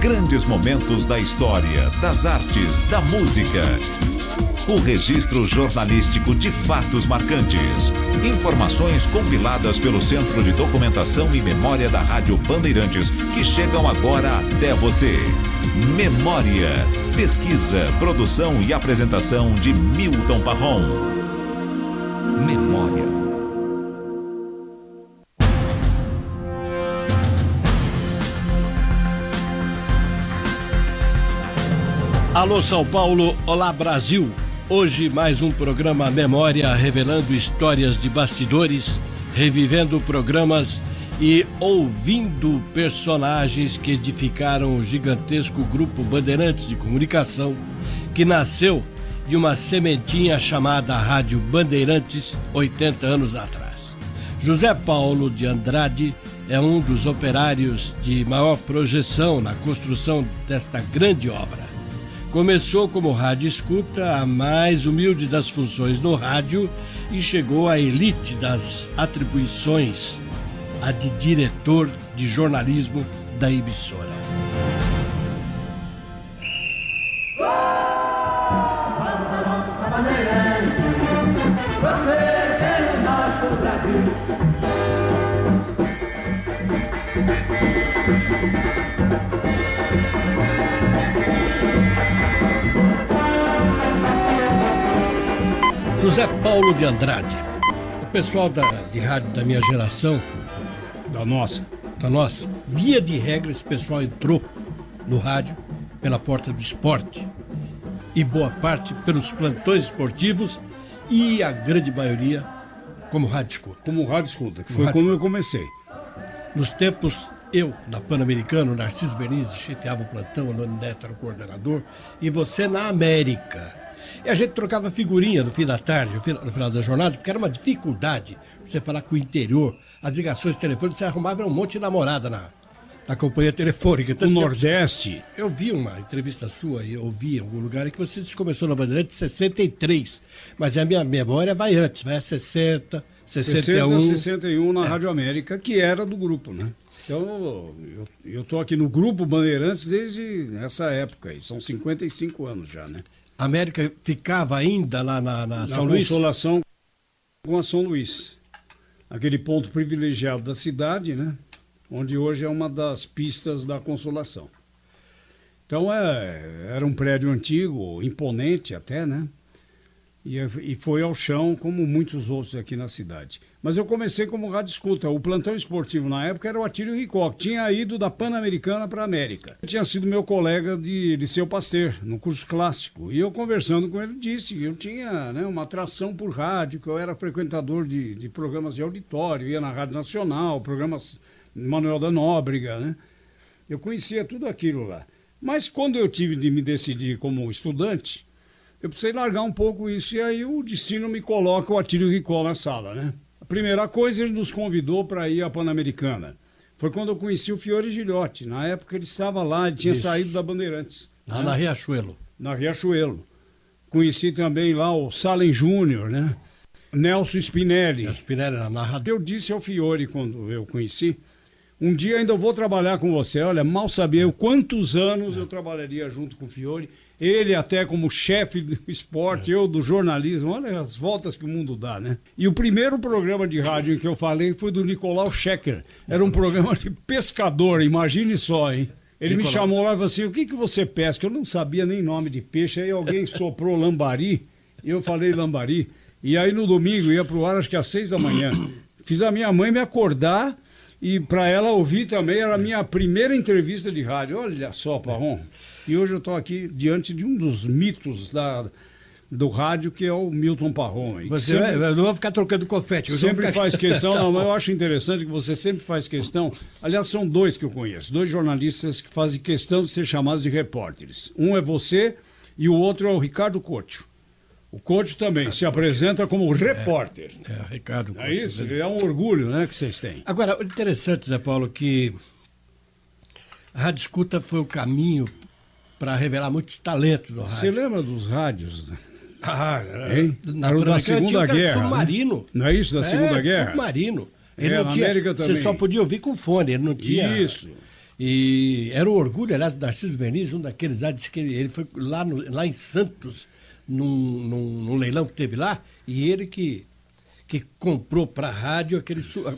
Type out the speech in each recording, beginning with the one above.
Grandes momentos da história, das artes, da música. O registro jornalístico de fatos marcantes. Informações compiladas pelo Centro de Documentação e Memória da Rádio Bandeirantes, que chegam agora até você. Memória. Pesquisa, produção e apresentação de Milton Parron. Memória. Alô São Paulo, olá Brasil. Hoje mais um programa Memória, revelando histórias de bastidores, revivendo programas e ouvindo personagens que edificaram o gigantesco grupo Bandeirantes de Comunicação, que nasceu de uma sementinha chamada Rádio Bandeirantes 80 anos atrás. José Paulo de Andrade é um dos operários de maior projeção na construção desta grande obra. Começou como rádio escuta, a mais humilde das funções no rádio, e chegou à elite das atribuições, a de diretor de jornalismo da emissora. José Paulo de Andrade. O pessoal de rádio da minha geração, da nossa, via de regra, esse pessoal entrou no rádio pela porta do esporte e boa parte pelos plantões esportivos e a grande maioria como rádio escuta. Como rádio escuta, que foi como eu comecei. Nos tempos, eu, na Pan-Americano, Narciso Beniz chefiava o plantão, o Noni Neto era o coordenador, e você na América. E a gente trocava figurinha no fim da tarde, no final da jornada, porque era uma dificuldade você falar com o interior. As ligações telefônicas, você arrumava um monte de namorada na companhia telefônica. No Nordeste. Eu vi uma entrevista sua e ouvi em algum lugar que você começou na Bandeirantes em 63. Mas a minha memória vai antes, vai a 60, 61. 61 na Rádio América, que era do grupo, né? Então, eu tô aqui no grupo Bandeirantes desde essa época aí. São 55 anos já, né? A América ficava ainda lá na São Luís? Na Consolação com a São Luís. Aquele ponto privilegiado da cidade, né? Onde hoje é uma das pistas da Consolação. Então, era um prédio antigo, imponente até, né? E foi ao chão, como muitos outros aqui na cidade. Mas eu comecei como rádio escuta. O plantão esportivo na época era o Atílio Ricó, que tinha ido da Pan-Americana para a América. Ele tinha sido meu colega de Liceu Pasteur, no curso clássico. E eu conversando com ele disse que eu tinha, né, uma atração por rádio, que eu era frequentador de programas de auditório, ia na Rádio Nacional, programas Manuel da Nóbrega, né? Eu conhecia tudo aquilo lá. Mas quando eu tive de me decidir como estudante, eu precisei largar um pouco isso, e aí o destino me coloca o Atílio Ricó na sala, né? A primeira coisa, ele nos convidou para ir à Pan-Americana. Foi quando eu conheci o Fiore Gilhote. Na época ele estava lá, ele tinha saído da Bandeirantes. Lá, né? Na Riachuelo. Na Riachuelo. Conheci também lá o Salem Júnior, né? Nelson Spinelli. Nelson Spinelli era narrador. Eu disse ao Fiore, quando eu conheci, um dia ainda eu vou trabalhar com você. Olha, mal sabia eu quantos anos eu trabalharia junto com o Fiore. Ele até como chefe do esporte, eu do jornalismo. Olha as voltas que o mundo dá, né? E o primeiro programa de rádio em que eu falei foi do Nicolau Schecker. Era um programa de pescador, imagine só, hein? Ele me chamou lá e falou assim, o que você pesca? Eu não sabia nem nome de peixe. Aí alguém soprou lambari, e eu falei lambari. E aí no domingo ia pro ar, acho que às 6 da manhã. Fiz a minha mãe me acordar, e para ela ouvir também, era a minha primeira entrevista de rádio. Olha só, Parron. E hoje eu estou aqui diante de um dos mitos do rádio, que é o Milton Parron. Você não vai ficar trocando confete. Sempre faz questão, não, mas eu acho interessante que você sempre faz questão. Aliás, são dois que eu conheço, dois jornalistas que fazem questão de ser chamados de repórteres. Um é você e o outro é o Ricardo Couto. O Couto também se apresenta como repórter. Ricardo Couto. É isso? É um orgulho, né, que vocês têm. Agora, o interessante, Zé Paulo, que a rádio escuta foi o caminho para revelar muitos talentos no rádio. Você lembra dos rádios? Na da Segunda Guerra. Submarino. Né? Não é isso, da Segunda Guerra? Submarino. Ele não na tinha, América também. você só podia ouvir com fone, ele não tinha... Isso. E era um orgulho, aliás, do Narciso Verniz, um daqueles lá, disse que ele foi lá em Santos, num leilão que teve lá, e ele que comprou para a rádio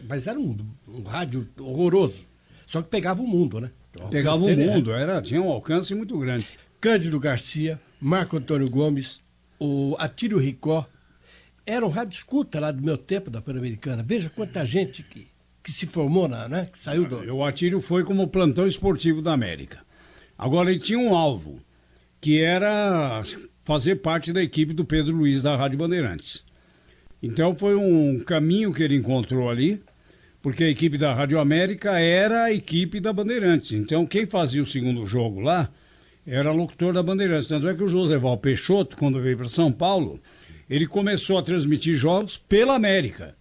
mas era um rádio horroroso, só que pegava o mundo, né? Pegava o mundo, tinha um alcance muito grande. Cândido Garcia, Marco Antônio Gomes, o Atílio Ricó, era um rádio escuta lá do meu tempo da Pan-Americana. Veja quanta gente que se formou, né? Que saiu do... O Atílio foi como plantão esportivo da América. Agora ele tinha um alvo, que era fazer parte da equipe do Pedro Luiz da Rádio Bandeirantes. Então foi um caminho que ele encontrou ali, porque a equipe da Rádio América era a equipe da Bandeirantes. Então quem fazia o segundo jogo lá era locutor da Bandeirantes. Tanto é que o Joseval Peixoto, quando veio para São Paulo, ele começou a transmitir jogos pela América.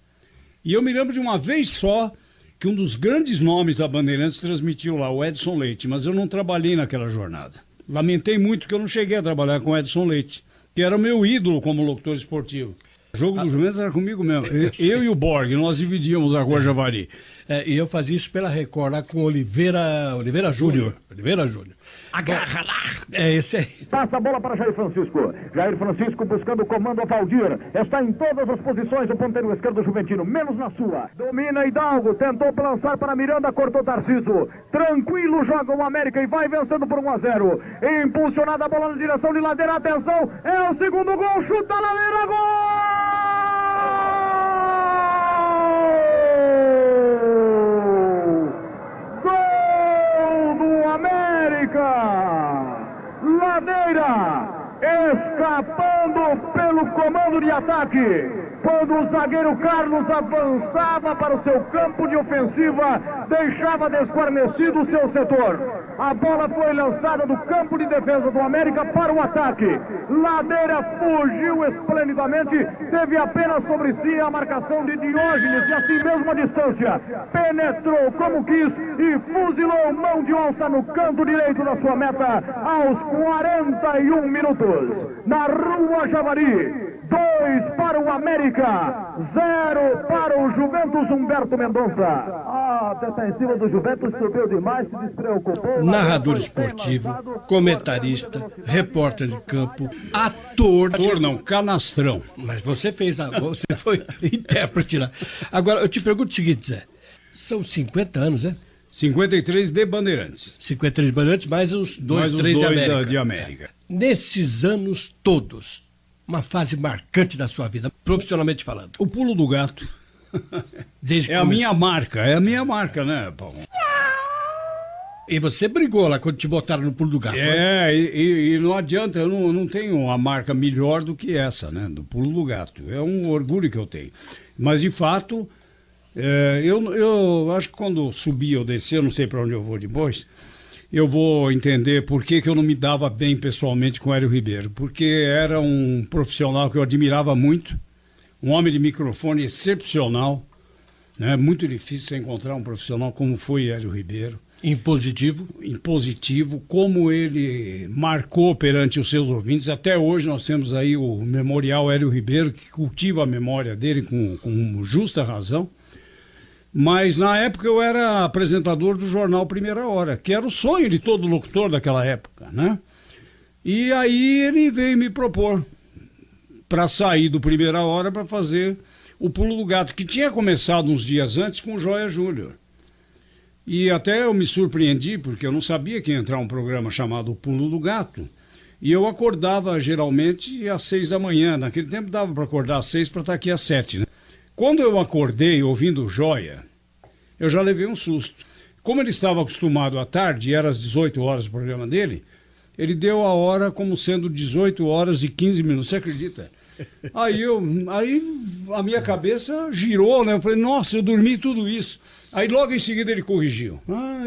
E eu me lembro de uma vez só que um dos grandes nomes da Bandeirantes transmitiu lá, o Edson Leite, mas eu não trabalhei naquela jornada. Lamentei muito que eu não cheguei a trabalhar com o Edson Leite, que era o meu ídolo como locutor esportivo. O jogo do Juventus era comigo mesmo. Eu e o Borg, nós dividíamos a Rua Javari. E eu fazia isso pela Record, lá com Oliveira Júnior. Agarra lá! É esse aí. Passa a bola para Jair Francisco. Jair Francisco buscando o comando a Valdir. Está em todas as posições o ponteiro esquerdo juventino, menos na sua. Domina Hidalgo, tentou lançar para Miranda, cortou Tarcísio. Tranquilo joga o América e vai vencendo por 1-0. Impulsionada a bola na direção de Ladeira, atenção, é o segundo gol, chuta a Ladeira, gol! Ladeira, escapando pelo comando de ataque. Quando o zagueiro Carlos avançava para o seu campo de ofensiva, deixava desguarnecido o seu setor. A bola foi lançada do campo de defesa do América para o ataque. Ladeira fugiu esplendidamente, teve apenas sobre si a marcação de Diógenes e assim mesmo a distância. Penetrou como quis e fuzilou mão de onça no canto direito da sua meta aos 41 minutos. Na Rua Javari. 2 para o América, 0 para o Juventus Humberto Mendonça. A defensiva do Juventus subiu demais, se despreocupou. Narrador esportivo, comentarista, repórter de campo, ator não, canastrão. Mas você você foi intérprete lá. Agora, eu te pergunto o seguinte, Zé. São 50 anos, né? 53 de Bandeirantes. 53 Bandeirantes, mais os dois de América. Nesses anos todos, uma fase marcante da sua vida, profissionalmente falando. O pulo do gato. A minha marca, né, Paulo? E você brigou lá quando te botaram no pulo do gato. E não adianta, eu não tenho uma marca melhor do que essa, né, do pulo do gato. É um orgulho que eu tenho. Mas, de fato, eu acho que quando subir ou descer, eu não sei para onde eu vou depois, eu vou entender por que eu não me dava bem pessoalmente com o Hélio Ribeiro. Porque era um profissional que eu admirava muito, um homem de microfone excepcional, né? Muito difícil você encontrar um profissional como foi Hélio Ribeiro. Impositivo, como ele marcou perante os seus ouvintes. Até hoje nós temos aí o Memorial Hélio Ribeiro, que cultiva a memória dele com justa razão. Mas na época eu era apresentador do jornal Primeira Hora, que era o sonho de todo locutor daquela época, né? E aí ele veio me propor para sair do Primeira Hora para fazer o Pulo do Gato, que tinha começado uns dias antes com o Joia Júnior. E até eu me surpreendi, porque eu não sabia que ia entrar um programa chamado O Pulo do Gato. E eu acordava geralmente às 6 da manhã. Naquele tempo dava para acordar às 6 para estar aqui às 7, né? Quando eu acordei ouvindo o Joia, eu já levei um susto. Como ele estava acostumado à tarde, e era às 18 horas o programa dele, ele deu a hora como sendo 18 horas e 15 minutos. Você acredita? Aí a minha cabeça girou, né? Eu falei, nossa, eu dormi tudo isso. Aí logo em seguida ele corrigiu.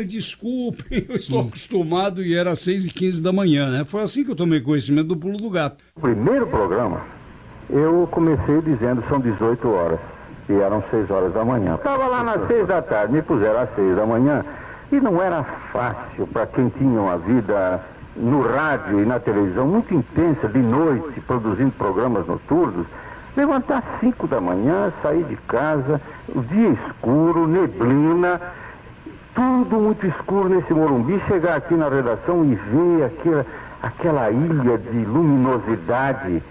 Desculpem, eu estou acostumado e era às 6h15 da manhã, né? Foi assim que eu tomei conhecimento do Pulo do Gato. O primeiro programa, eu comecei dizendo são 18 horas. E eram 6 horas da manhã. Estava lá nas 6 da tarde, me puseram às 6 da manhã. E não era fácil para quem tinha uma vida no rádio e na televisão muito intensa, de noite, produzindo programas noturnos, levantar às 5 da manhã, sair de casa, o dia escuro, neblina, tudo muito escuro nesse Morumbi, chegar aqui na redação e ver aquela ilha de luminosidade,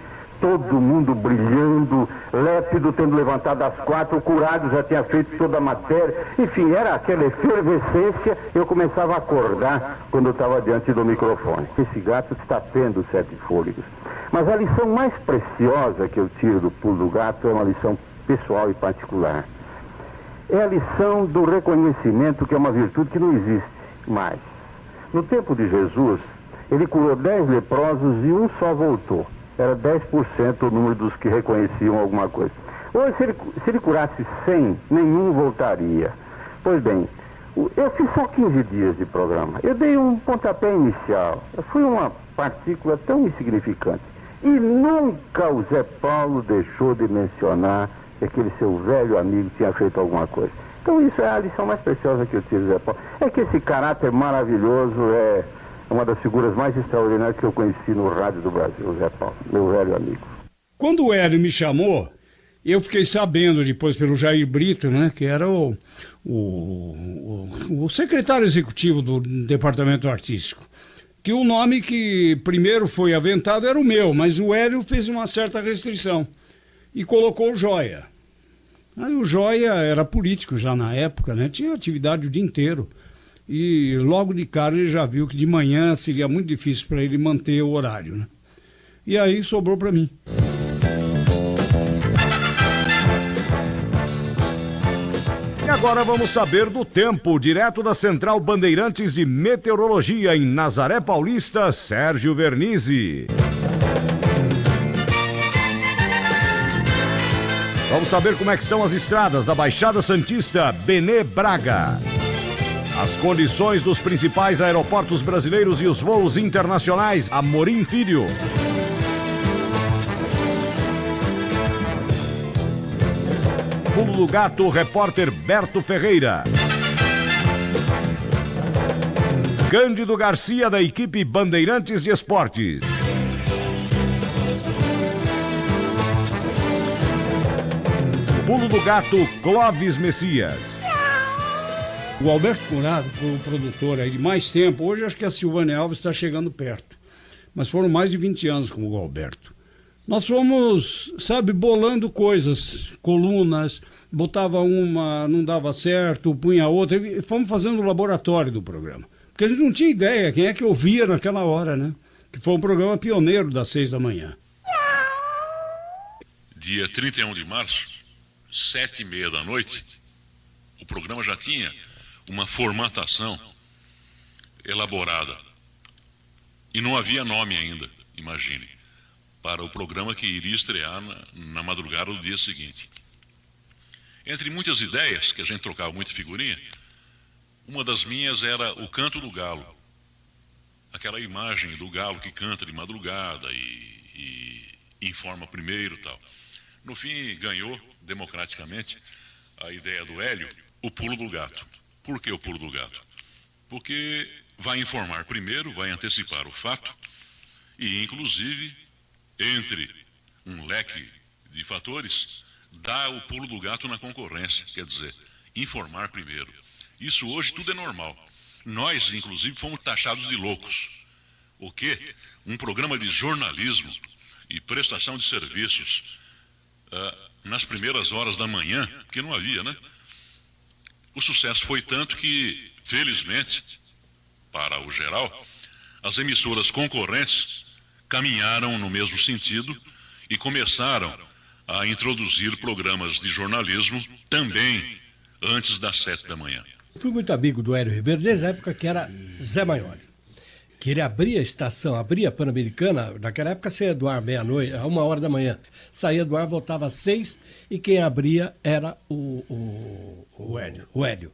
todo mundo brilhando, Lépido tendo levantado às 4, o Curado já tinha feito toda a matéria, enfim, era aquela efervescência. Eu começava a acordar quando eu estava diante do microfone. Esse gato está tendo 7 fôlegos. Mas a lição mais preciosa que eu tiro do Pulo do Gato é uma lição pessoal e particular. É a lição do reconhecimento, que é uma virtude que não existe mais. No tempo de Jesus, ele curou 10 leprosos e um só voltou. Era 10% o número dos que reconheciam alguma coisa. Hoje, se ele curasse 100, nenhum voltaria. Pois bem, eu fiz só 15 dias de programa. Eu dei um pontapé inicial. Foi uma partícula tão insignificante. E nunca o Zé Paulo deixou de mencionar que aquele seu velho amigo tinha feito alguma coisa. Então isso é a lição mais preciosa que eu tiro do Zé Paulo. É que esse caráter maravilhoso é uma das figuras mais extraordinárias que eu conheci no rádio do Brasil, o Zé Paulo, meu velho amigo. Quando o Hélio me chamou, eu fiquei sabendo depois pelo Jair Brito, né, que era o secretário executivo do departamento artístico, que o nome que primeiro foi aventado era o meu, mas o Hélio fez uma certa restrição e colocou o Joia. Aí o Joia era político já na época, né, tinha atividade o dia inteiro. E logo de cara ele já viu que de manhã seria muito difícil para ele manter o horário, né? E aí sobrou para mim. E agora vamos saber do tempo, direto da Central Bandeirantes de Meteorologia em Nazaré Paulista, Sérgio Vernizzi. Vamos saber como é que estão as estradas da Baixada Santista, Benê Braga. As condições dos principais aeroportos brasileiros e os voos internacionais, Amorim Filho. Pulo do Gato, repórter Berto Ferreira. Cândido Garcia, da equipe Bandeirantes de Esportes. Pulo do Gato, Clóvis Messias. O Alberto Curado foi o produtor aí de mais tempo. Hoje acho que a Silvânia Alves está chegando perto. Mas foram mais de 20 anos com o Alberto. Nós fomos, sabe, bolando coisas, colunas, botava uma, não dava certo, punha outra, e fomos fazendo o laboratório do programa. Porque a gente não tinha ideia quem é que ouvia naquela hora, né? Que foi um programa pioneiro das 6 da manhã. Dia 31 de março, 7h30 da noite, o programa já tinha uma formatação elaborada. E não havia nome ainda, imagine, para o programa que iria estrear na madrugada do dia seguinte. Entre muitas ideias, que a gente trocava muita figurinha, uma das minhas era o canto do galo. Aquela imagem do galo que canta de madrugada e informa primeiro e tal. No fim, ganhou, democraticamente, a ideia do Hélio, o pulo do gato. Por que o pulo do gato? Porque vai informar primeiro, vai antecipar o fato e, inclusive, entre um leque de fatores, dá o pulo do gato na concorrência, quer dizer, informar primeiro. Isso hoje tudo é normal. Nós, inclusive, fomos taxados de loucos. O quê? Um programa de jornalismo e prestação de serviços nas primeiras horas da manhã, que não havia, né? O sucesso foi tanto que, felizmente, para o geral, as emissoras concorrentes caminharam no mesmo sentido e começaram a introduzir programas de jornalismo também antes das 7 da manhã. Fui muito amigo do Hélio Ribeiro desde a época que era Zé Maioli. Que ele abria a estação, abria a Pan-Americana, naquela época saía do ar meia-noite, a 1h da manhã. Saía do ar, voltava às 6 e quem abria era o Hélio,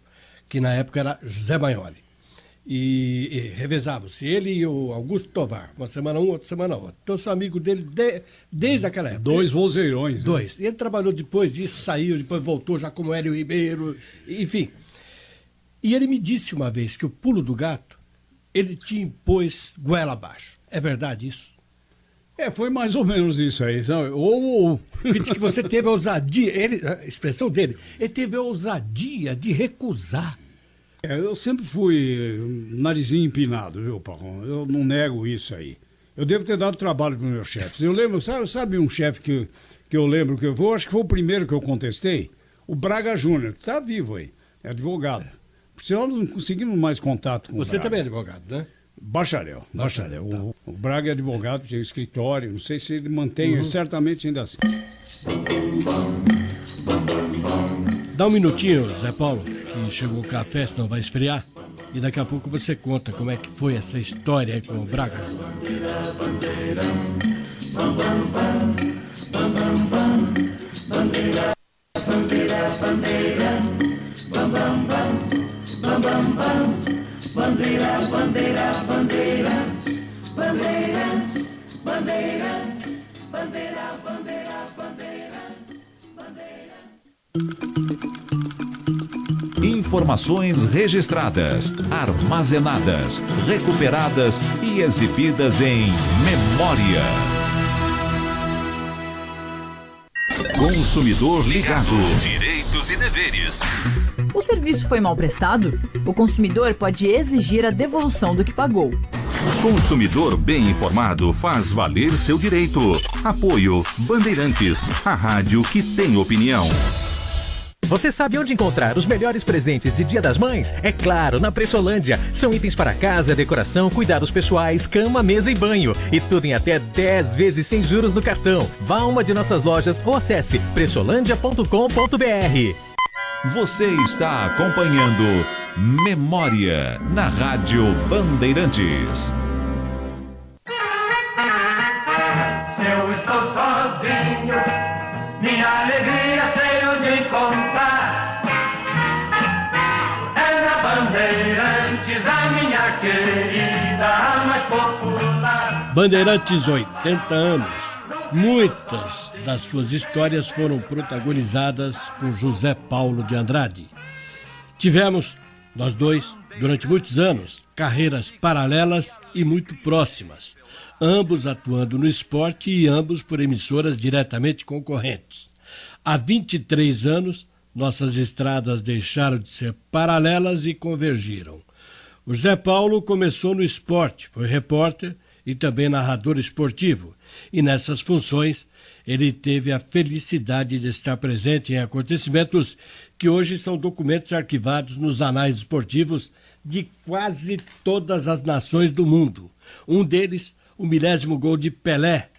que na época era Zé Maioli. E revezavam-se, ele e o Augusto Tovar, uma semana um, outra semana outra. Então eu sou amigo dele desde aquela época. 2 vozeirões. Dois. Né? E ele trabalhou depois disso, saiu, depois voltou já como Hélio Ribeiro, enfim. E ele me disse uma vez que o pulo do gato, ele te impôs goela abaixo. É verdade isso? Foi mais ou menos isso aí. Sabe? Ele disse que você teve a ousadia, a expressão dele, ele teve a ousadia de recusar Eu sempre fui narizinho empinado, viu, Paulo? Eu não nego isso aí. Eu devo ter dado trabalho para os meus chefes. Eu lembro, sabe um chefe que eu lembro que eu vou, acho que foi o primeiro que eu contestei? O Braga Júnior, que está vivo aí, é advogado. Por sinal, não conseguimos mais contato com o Braga. Você também é advogado, né? Bacharel. O Braga é advogado, tem escritório, não sei se ele mantém, certamente ainda assim. Dá um minutinho, Zé Paulo, que chegou o café, senão vai esfriar. E daqui a pouco você conta como é que foi essa história aí com o Braga Júnior. Informações registradas, armazenadas, recuperadas e exibidas em memória. Consumidor Ligado. Direitos e deveres. O serviço foi mal prestado? O consumidor pode exigir a devolução do que pagou. Consumidor bem informado faz valer seu direito. Apoio Bandeirantes, a rádio que tem opinião. Você sabe onde encontrar os melhores presentes de Dia das Mães? É claro, na Pressolândia. São itens para casa, decoração, cuidados pessoais, cama, mesa e banho. E tudo em até 10 vezes sem juros no cartão. Vá a uma de nossas lojas ou acesse pressolandia.com.br. Você está acompanhando Memória na Rádio Bandeirantes. Se eu estou sozinho, minha alegria sei onde encontrar. É na Bandeirantes, a minha querida, a mais popular. Bandeirantes, 80 anos. Muitas das suas histórias foram protagonizadas por José Paulo de Andrade. Tivemos, nós dois, durante muitos anos, carreiras paralelas e muito próximas, ambos atuando no esporte e ambos por emissoras diretamente concorrentes. Há 23 anos, nossas estradas deixaram de ser paralelas e convergiram. O José Paulo começou no esporte, foi repórter e também narrador esportivo, e nessas funções ele teve a felicidade de estar presente em acontecimentos que hoje são documentos arquivados nos anais esportivos de quase todas as nações do mundo. Um deles, o 10º gol de Pelé,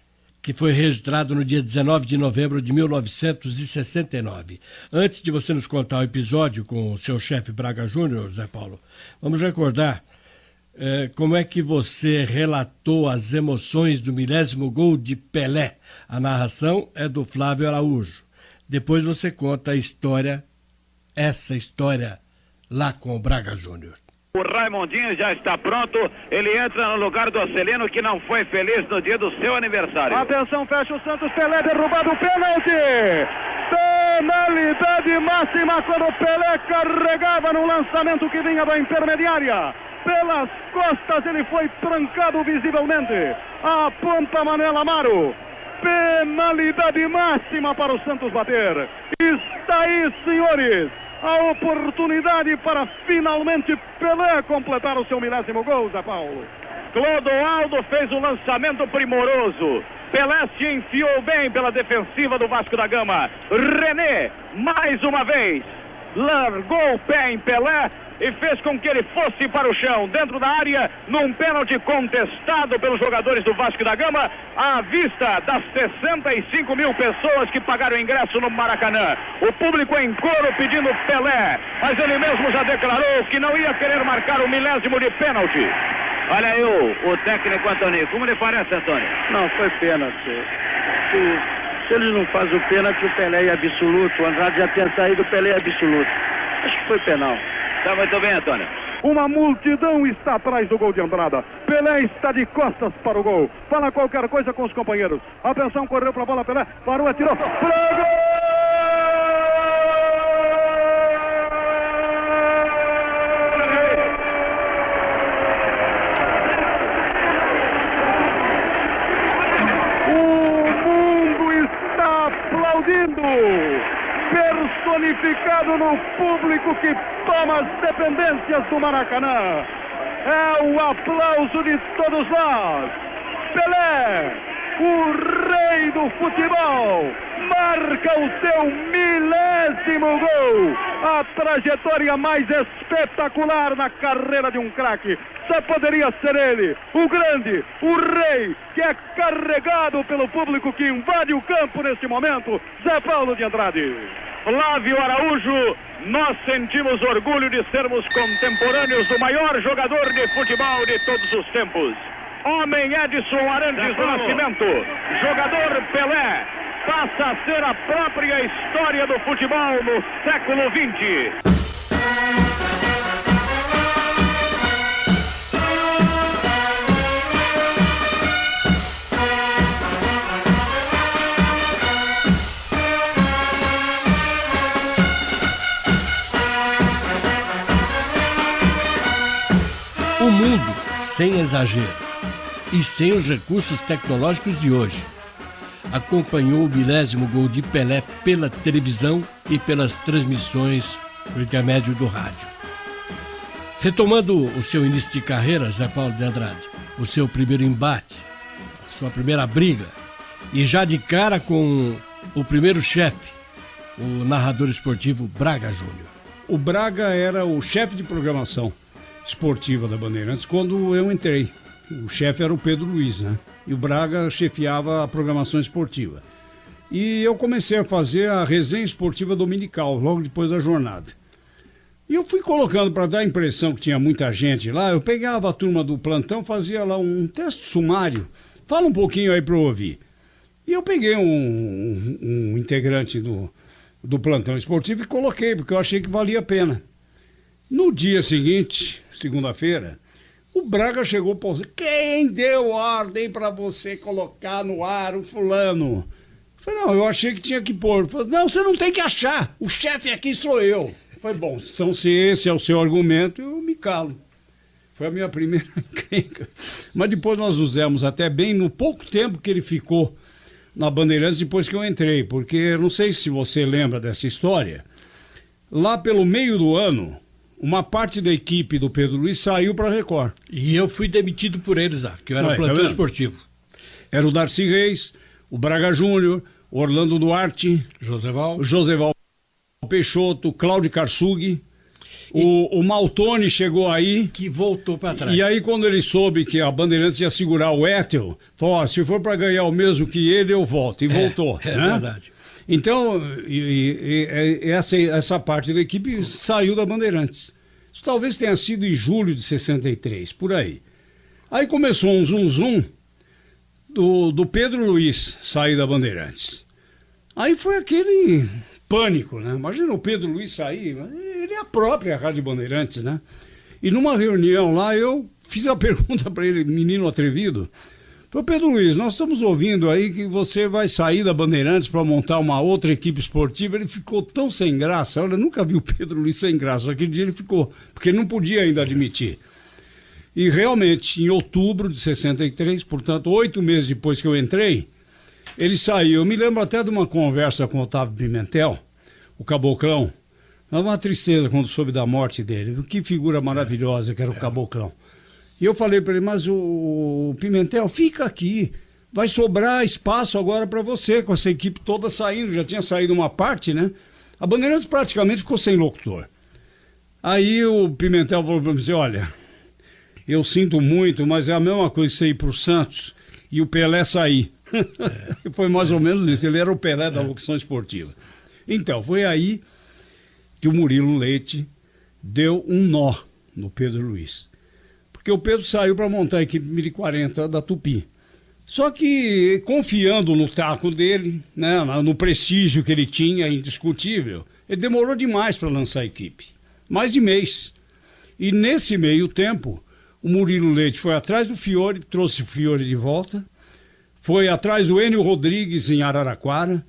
que foi registrado no dia 19 de novembro de 1969. Antes de você nos contar o episódio com o seu chefe Braga Júnior, Zé Paulo, vamos recordar como é que você relatou as emoções do 10º gol de Pelé. A narração é do Flávio Araújo. Depois você conta a história, essa história, lá com o Braga Júnior. O Raimondinho já está pronto, ele entra no lugar do Celino, que não foi feliz no dia do seu aniversário. Atenção, fecha o Santos, Pelé derrubado, pênalti! Penalidade máxima quando o Pelé carregava no lançamento que vinha da intermediária. Pelas costas ele foi trancado visivelmente. Aponta Manela Amaro. Penalidade máxima para o Santos bater. Está aí, senhores, a oportunidade para finalmente Pelé completar o seu 10º gol, Zé Paulo. Clodoaldo fez um lançamento primoroso. Pelé se enfiou bem pela defensiva do Vasco da Gama. René, mais uma vez, largou o pé em Pelé e fez com que ele fosse para o chão, dentro da área, num pênalti contestado pelos jogadores do Vasco da Gama, à vista das 65 mil pessoas que pagaram ingresso no Maracanã. O público em coro pedindo Pelé, mas ele mesmo já declarou que não ia querer marcar o 10º de pênalti. Olha aí o técnico Antônio, como lhe parece, Antônio? Não, foi pênalti. Se eles não fazem o pênalti, o Pelé é absoluto. O Andrade já tinha saído, o Pelé é absoluto. Acho que foi penal. Tá muito bem, Antônio. Uma multidão está atrás do gol de Andrada. Pelé está de costas para o gol. Fala qualquer coisa com os companheiros. Atenção, correu para a bola, Pelé. Parou, atirou. Pro gol! O mundo está aplaudindo. personificado no público que toma as dependências do Maracanã. É o aplauso de todos nós. Pelé, o rei do futebol, marca o seu 1000º gol. A trajetória mais espetacular na carreira de um craque. Só poderia ser ele, o grande, o rei, que é carregado pelo público que invade o campo neste momento, Zé Paulo de Andrade. Flávio Araújo, nós sentimos orgulho de sermos contemporâneos do maior jogador de futebol de todos os tempos. Homem Edson Arantes do Nascimento, jogador Pelé, passa a ser a própria história do futebol no século XX. O mundo, sem exagero e sem os recursos tecnológicos de hoje, acompanhou o 1000º gol de Pelé pela televisão e pelas transmissões por intermédio do rádio. Retomando o seu início de carreira, Zé Paulo de Andrade, o seu primeiro embate, a sua primeira briga, e já de cara com o primeiro chefe, o narrador esportivo Braga Júnior. O Braga era o chefe de programação esportiva da Bandeirantes quando eu entrei. O chefe era o Pedro Luiz, né? E o Braga chefiava a programação esportiva. E eu comecei a fazer a resenha esportiva dominical, logo depois da jornada. E eu fui colocando para dar a impressão que tinha muita gente lá, eu pegava a turma do plantão, fazia lá um teste sumário. Fala um pouquinho aí para eu ouvir. E eu peguei um integrante do plantão esportivo e coloquei, porque eu achei que valia a pena. No dia seguinte, segunda-feira, o Braga chegou para você. Quem deu ordem para você colocar no ar o fulano? Eu falei, não, eu achei que tinha que pôr. Falei, não, você não tem que achar. O chefe aqui sou eu. Eu falei, bom, então se esse é o seu argumento, eu me calo. Foi a minha primeira encrenca. Mas depois nós nos demos até bem no pouco tempo que ele ficou na Bandeirantes depois que eu entrei. Porque eu não sei se você lembra dessa história. Lá pelo meio do ano, uma parte da equipe do Pedro Luiz saiu para a Record. E eu fui demitido por eles lá, que eu era plantão esportivo. Era o Darcy Reis, o Braga Júnior, o Orlando Duarte, o Joseval Peixoto, Cláudio Karsug, o Maltoni chegou aí. Que voltou para trás. E aí quando ele soube que a Bandeirantes ia segurar o Ethel, falou, ó, se for para ganhar o mesmo que ele, eu volto. E voltou. É né? verdade. Então, essa parte da equipe saiu da Bandeirantes. Isso talvez tenha sido em julho de 63, por aí. Aí começou um zum-zum do Pedro Luiz sair da Bandeirantes. Aí foi aquele pânico, né? Imagina o Pedro Luiz sair, ele é a própria Rádio Bandeirantes, né? E numa reunião lá, eu fiz a pergunta para ele, menino atrevido. Falei, Pedro Luiz, nós estamos ouvindo aí que você vai sair da Bandeirantes para montar uma outra equipe esportiva. Ele ficou tão sem graça. Olha, eu nunca vi o Pedro Luiz sem graça. Aquele dia ele ficou, porque ele não podia ainda admitir. E realmente, em outubro de 63, portanto, 8 meses depois que eu entrei, ele saiu. Eu me lembro até de uma conversa com o Otávio Pimentel, o Caboclão. Era uma tristeza quando soube da morte dele. Que figura maravilhosa que era o Caboclão. E eu falei para ele, mas o Pimentel, fica aqui, vai sobrar espaço agora para você, com essa equipe toda saindo, já tinha saído uma parte, né? A Bandeirantes praticamente ficou sem locutor. Aí o Pimentel falou para mim, olha, eu sinto muito, mas é a mesma coisa que você ir para o Santos e o Pelé sair. Foi mais ou menos isso, ele era o Pelé da locução esportiva. Então, foi aí que o Murilo Leite deu um nó no Pedro Luiz. Porque o Pedro saiu para montar a equipe 1040 da Tupi. Só que, confiando no taco dele, né, no prestígio que ele tinha, indiscutível, ele demorou demais para lançar a equipe. Mais de mês. E nesse meio tempo, o Murilo Leite foi atrás do Fiore, trouxe o Fiore de volta, foi atrás do Enio Rodrigues em Araraquara,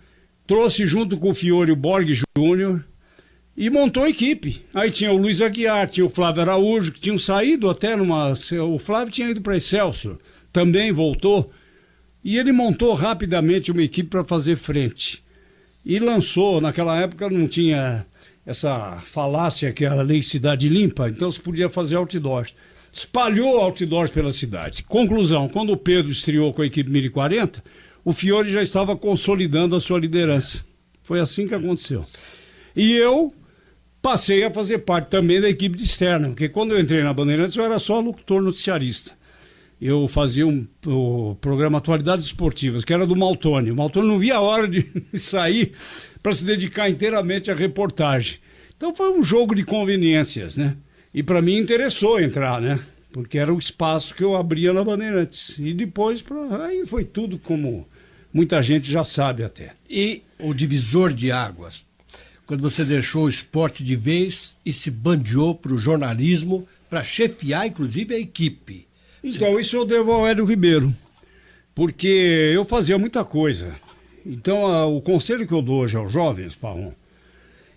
trouxe junto com o Fiore o Borg Júnior, e montou a equipe. Aí tinha o Luiz Aguiar, tinha o Flávio Araújo, que tinham saído até numa... O Flávio tinha ido para Excelsior, também voltou. E ele montou rapidamente uma equipe para fazer frente. e lançou, naquela época não tinha essa falácia que era a lei Cidade Limpa, então se podia fazer outdoors. Espalhou outdoors pela cidade. Conclusão, quando o Pedro estreou com a equipe 1040, o Fiore já estava consolidando a sua liderança. Foi assim que aconteceu. E eu passei a fazer parte também da equipe de externa, porque quando eu entrei na Bandeirantes eu era só locutor noticiarista. Eu fazia o programa Atualidades Esportivas, que era do Maltoni. O Maltoni não via a hora de sair para se dedicar inteiramente à reportagem. Então foi um jogo de conveniências, né? E para mim interessou entrar, né? Porque era o espaço que eu abria na Bandeirantes. E depois, aí foi tudo como muita gente já sabe até. E o divisor de águas, quando você deixou o esporte de vez e se bandeou para o jornalismo, para chefiar inclusive a equipe. Então, isso eu devo ao Hélio Ribeiro, porque eu fazia muita coisa. Então, o conselho que eu dou hoje aos jovens, Parron,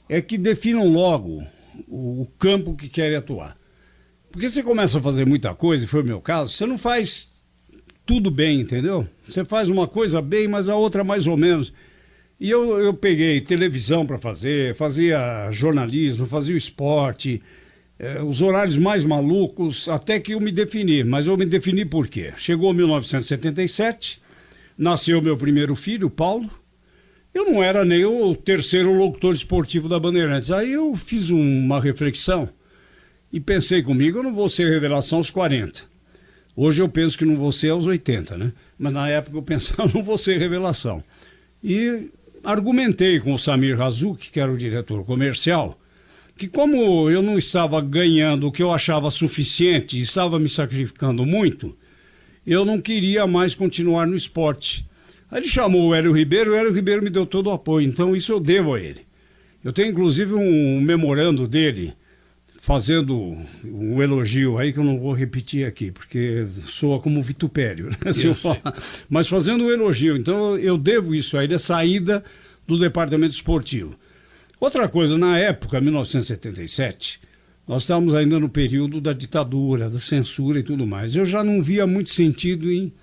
é que definam logo o campo que querem atuar. Porque você começa a fazer muita coisa, e foi o meu caso, você não faz tudo bem, entendeu? Você faz uma coisa bem, mas a outra mais ou menos. E eu peguei televisão para fazer, fazia jornalismo, fazia o esporte, os horários mais malucos, até que eu me defini. Mas eu me defini por quê? Chegou 1977, nasceu meu primeiro filho, Paulo. Eu não era nem o terceiro locutor esportivo da Bandeirantes. Aí eu fiz uma reflexão e pensei comigo, eu não vou ser revelação aos 40. Hoje eu penso que não vou ser aos 80, né? Mas na época eu pensava, não vou ser revelação. E argumentei com o Samir Razuki, que era o diretor comercial, que como eu não estava ganhando o que eu achava suficiente e estava me sacrificando muito, eu não queria mais continuar no esporte. Aí ele chamou o Hélio Ribeiro me deu todo o apoio, então isso eu devo a ele. Eu tenho inclusive um memorando dele, fazendo um elogio aí que eu não vou repetir aqui, porque soa como vitupério, né? Se eu falar. Mas fazendo um elogio, então eu devo isso a ele, a saída do departamento esportivo. Outra coisa, na época, 1977, nós estávamos ainda no período da ditadura, da censura e tudo mais. Eu já não via muito sentido em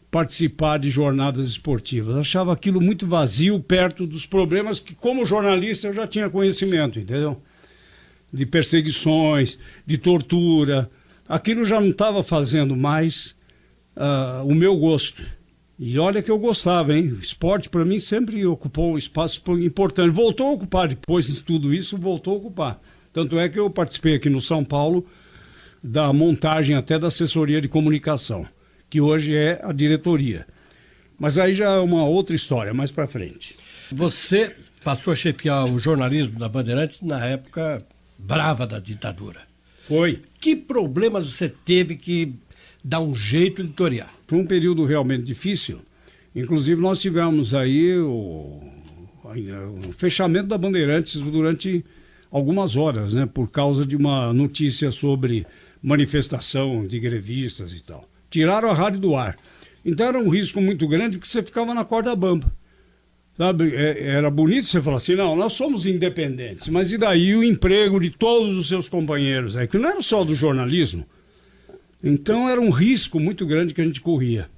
participar de jornadas esportivas. Achava aquilo muito vazio perto dos problemas que, como jornalista, eu já tinha conhecimento, entendeu? De perseguições, de tortura. Aquilo já não estava fazendo mais o meu gosto. E olha que eu gostava, hein? O esporte, para mim, sempre ocupou um espaço importante. Voltou a ocupar, depois de tudo isso, voltou a ocupar. Tanto é que eu participei aqui no São Paulo da montagem até da assessoria de comunicação, que hoje é a diretoria. Mas aí já é uma outra história, mais para frente. Você passou a chefiar o jornalismo da Bandeirantes na época brava da ditadura. Foi. Que problemas você teve que dar um jeito de torear? Foi um período realmente difícil. Inclusive nós tivemos aí o fechamento da Bandeirantes durante algumas horas, né? Por causa de uma notícia sobre manifestação de grevistas e tal. Tiraram a rádio do ar. Então era um risco muito grande porque você ficava na corda bamba. Sabe? Era bonito você falar assim, não, nós somos independentes, mas e daí o emprego de todos os seus companheiros? Que não era só do jornalismo. Então era um risco muito grande que a gente corria.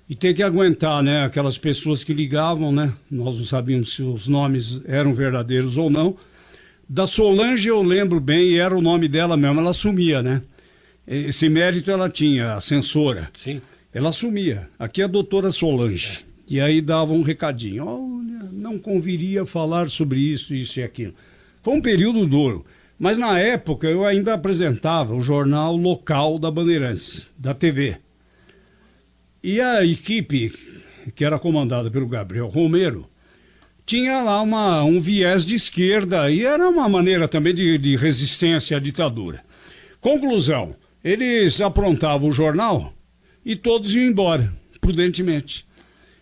E ter que aguentar, né, aquelas pessoas que ligavam, né? Nós não sabíamos se os nomes eram verdadeiros ou não. Da Solange eu lembro bem, e era o nome dela mesmo, ela assumia, né? Esse mérito ela tinha, a censora. Sim. Ela assumia. Aqui é a doutora Solange. E aí dava um recadinho. Olha, não conviria falar sobre isso, isso e aquilo. Foi um período duro. Mas na época eu ainda apresentava o jornal local da Bandeirantes, da TV. E a equipe, que era comandada pelo Gabriel Romero, tinha lá um viés de esquerda e era uma maneira também de resistência à ditadura. Conclusão, eles aprontavam o jornal e todos iam embora, prudentemente.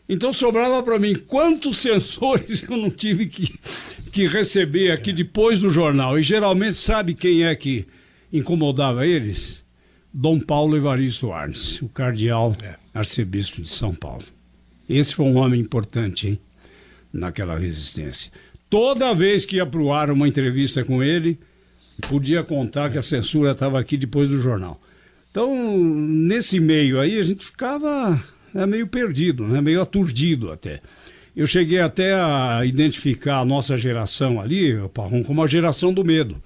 Então sobrava para mim quantos censores eu não tive que receber aqui depois do jornal. E geralmente sabe quem é que incomodava eles? Dom Paulo Evaristo Arnes, o cardeal arcebispo de São Paulo. Esse foi um homem importante, hein? Naquela resistência. Toda vez que ia para o ar uma entrevista com ele, podia contar que a censura estava aqui depois do jornal. Então, nesse meio aí, a gente ficava meio perdido, né? Meio aturdido até. eu cheguei até a identificar a nossa geração ali, Parrum, como a geração do medo.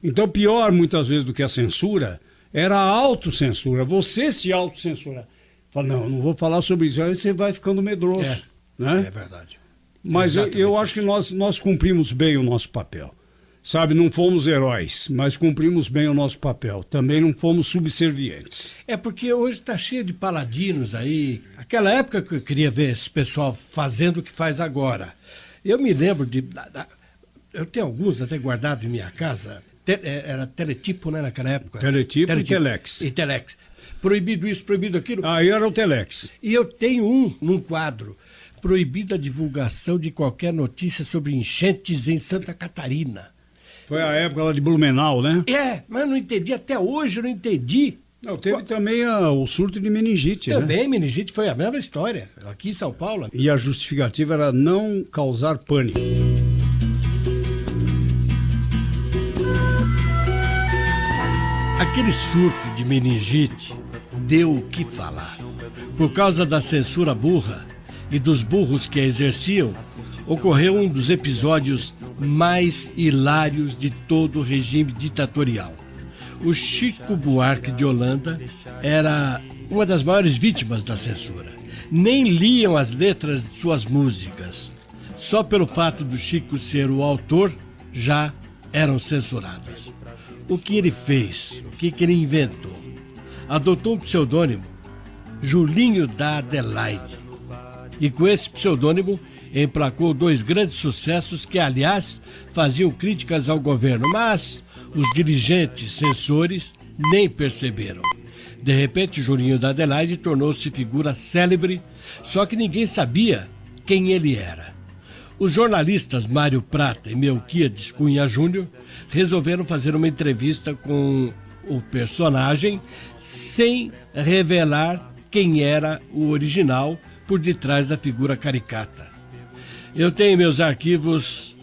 Então, pior muitas vezes do que a censura era a autocensura. Você se autocensurar. Fala, não vou falar sobre isso. Aí você vai ficando medroso. Né? É verdade. Mas eu acho que nós cumprimos bem o nosso papel. Sabe, não fomos heróis, mas cumprimos bem o nosso papel. Também não fomos subservientes. É porque hoje está cheio de paladinos aí. Aquela época que eu queria ver esse pessoal fazendo o que faz agora. Eu me lembro de... Eu tenho alguns até guardados em minha casa. Era teletipo, né, naquela época? Teletipo e telex. E telex. Proibido isso, proibido aquilo. Aí era o telex. E eu tenho num quadro. Proibida a divulgação de qualquer notícia sobre enchentes em Santa Catarina. Foi a época lá de Blumenau, né? Mas eu não entendi, até hoje eu não entendi. Não, teve também o surto de meningite, também, né? Meningite foi a mesma história, aqui em São Paulo. E a justificativa era não causar pânico. Aquele surto de meningite deu o que falar. Por causa da censura burra e dos burros que a exerciam, ocorreu um dos episódios mais hilários de todo o regime ditatorial. O Chico Buarque de Holanda era uma das maiores vítimas da censura. Nem liam as letras de suas músicas. Só pelo fato do Chico ser o autor, já eram censuradas. O que ele fez? O que ele inventou? Adotou um pseudônimo, Julinho da Adelaide. E com esse pseudônimo emplacou 2 grandes sucessos que, aliás, faziam críticas ao governo, mas os dirigentes censores nem perceberam. De repente, Julinho da Adelaide tornou-se figura célebre, só que ninguém sabia quem ele era. Os jornalistas Mário Prata e Melquiades Cunha Júnior resolveram fazer uma entrevista com o personagem sem revelar quem era o original por detrás da figura caricata. Eu tenho em meus arquivos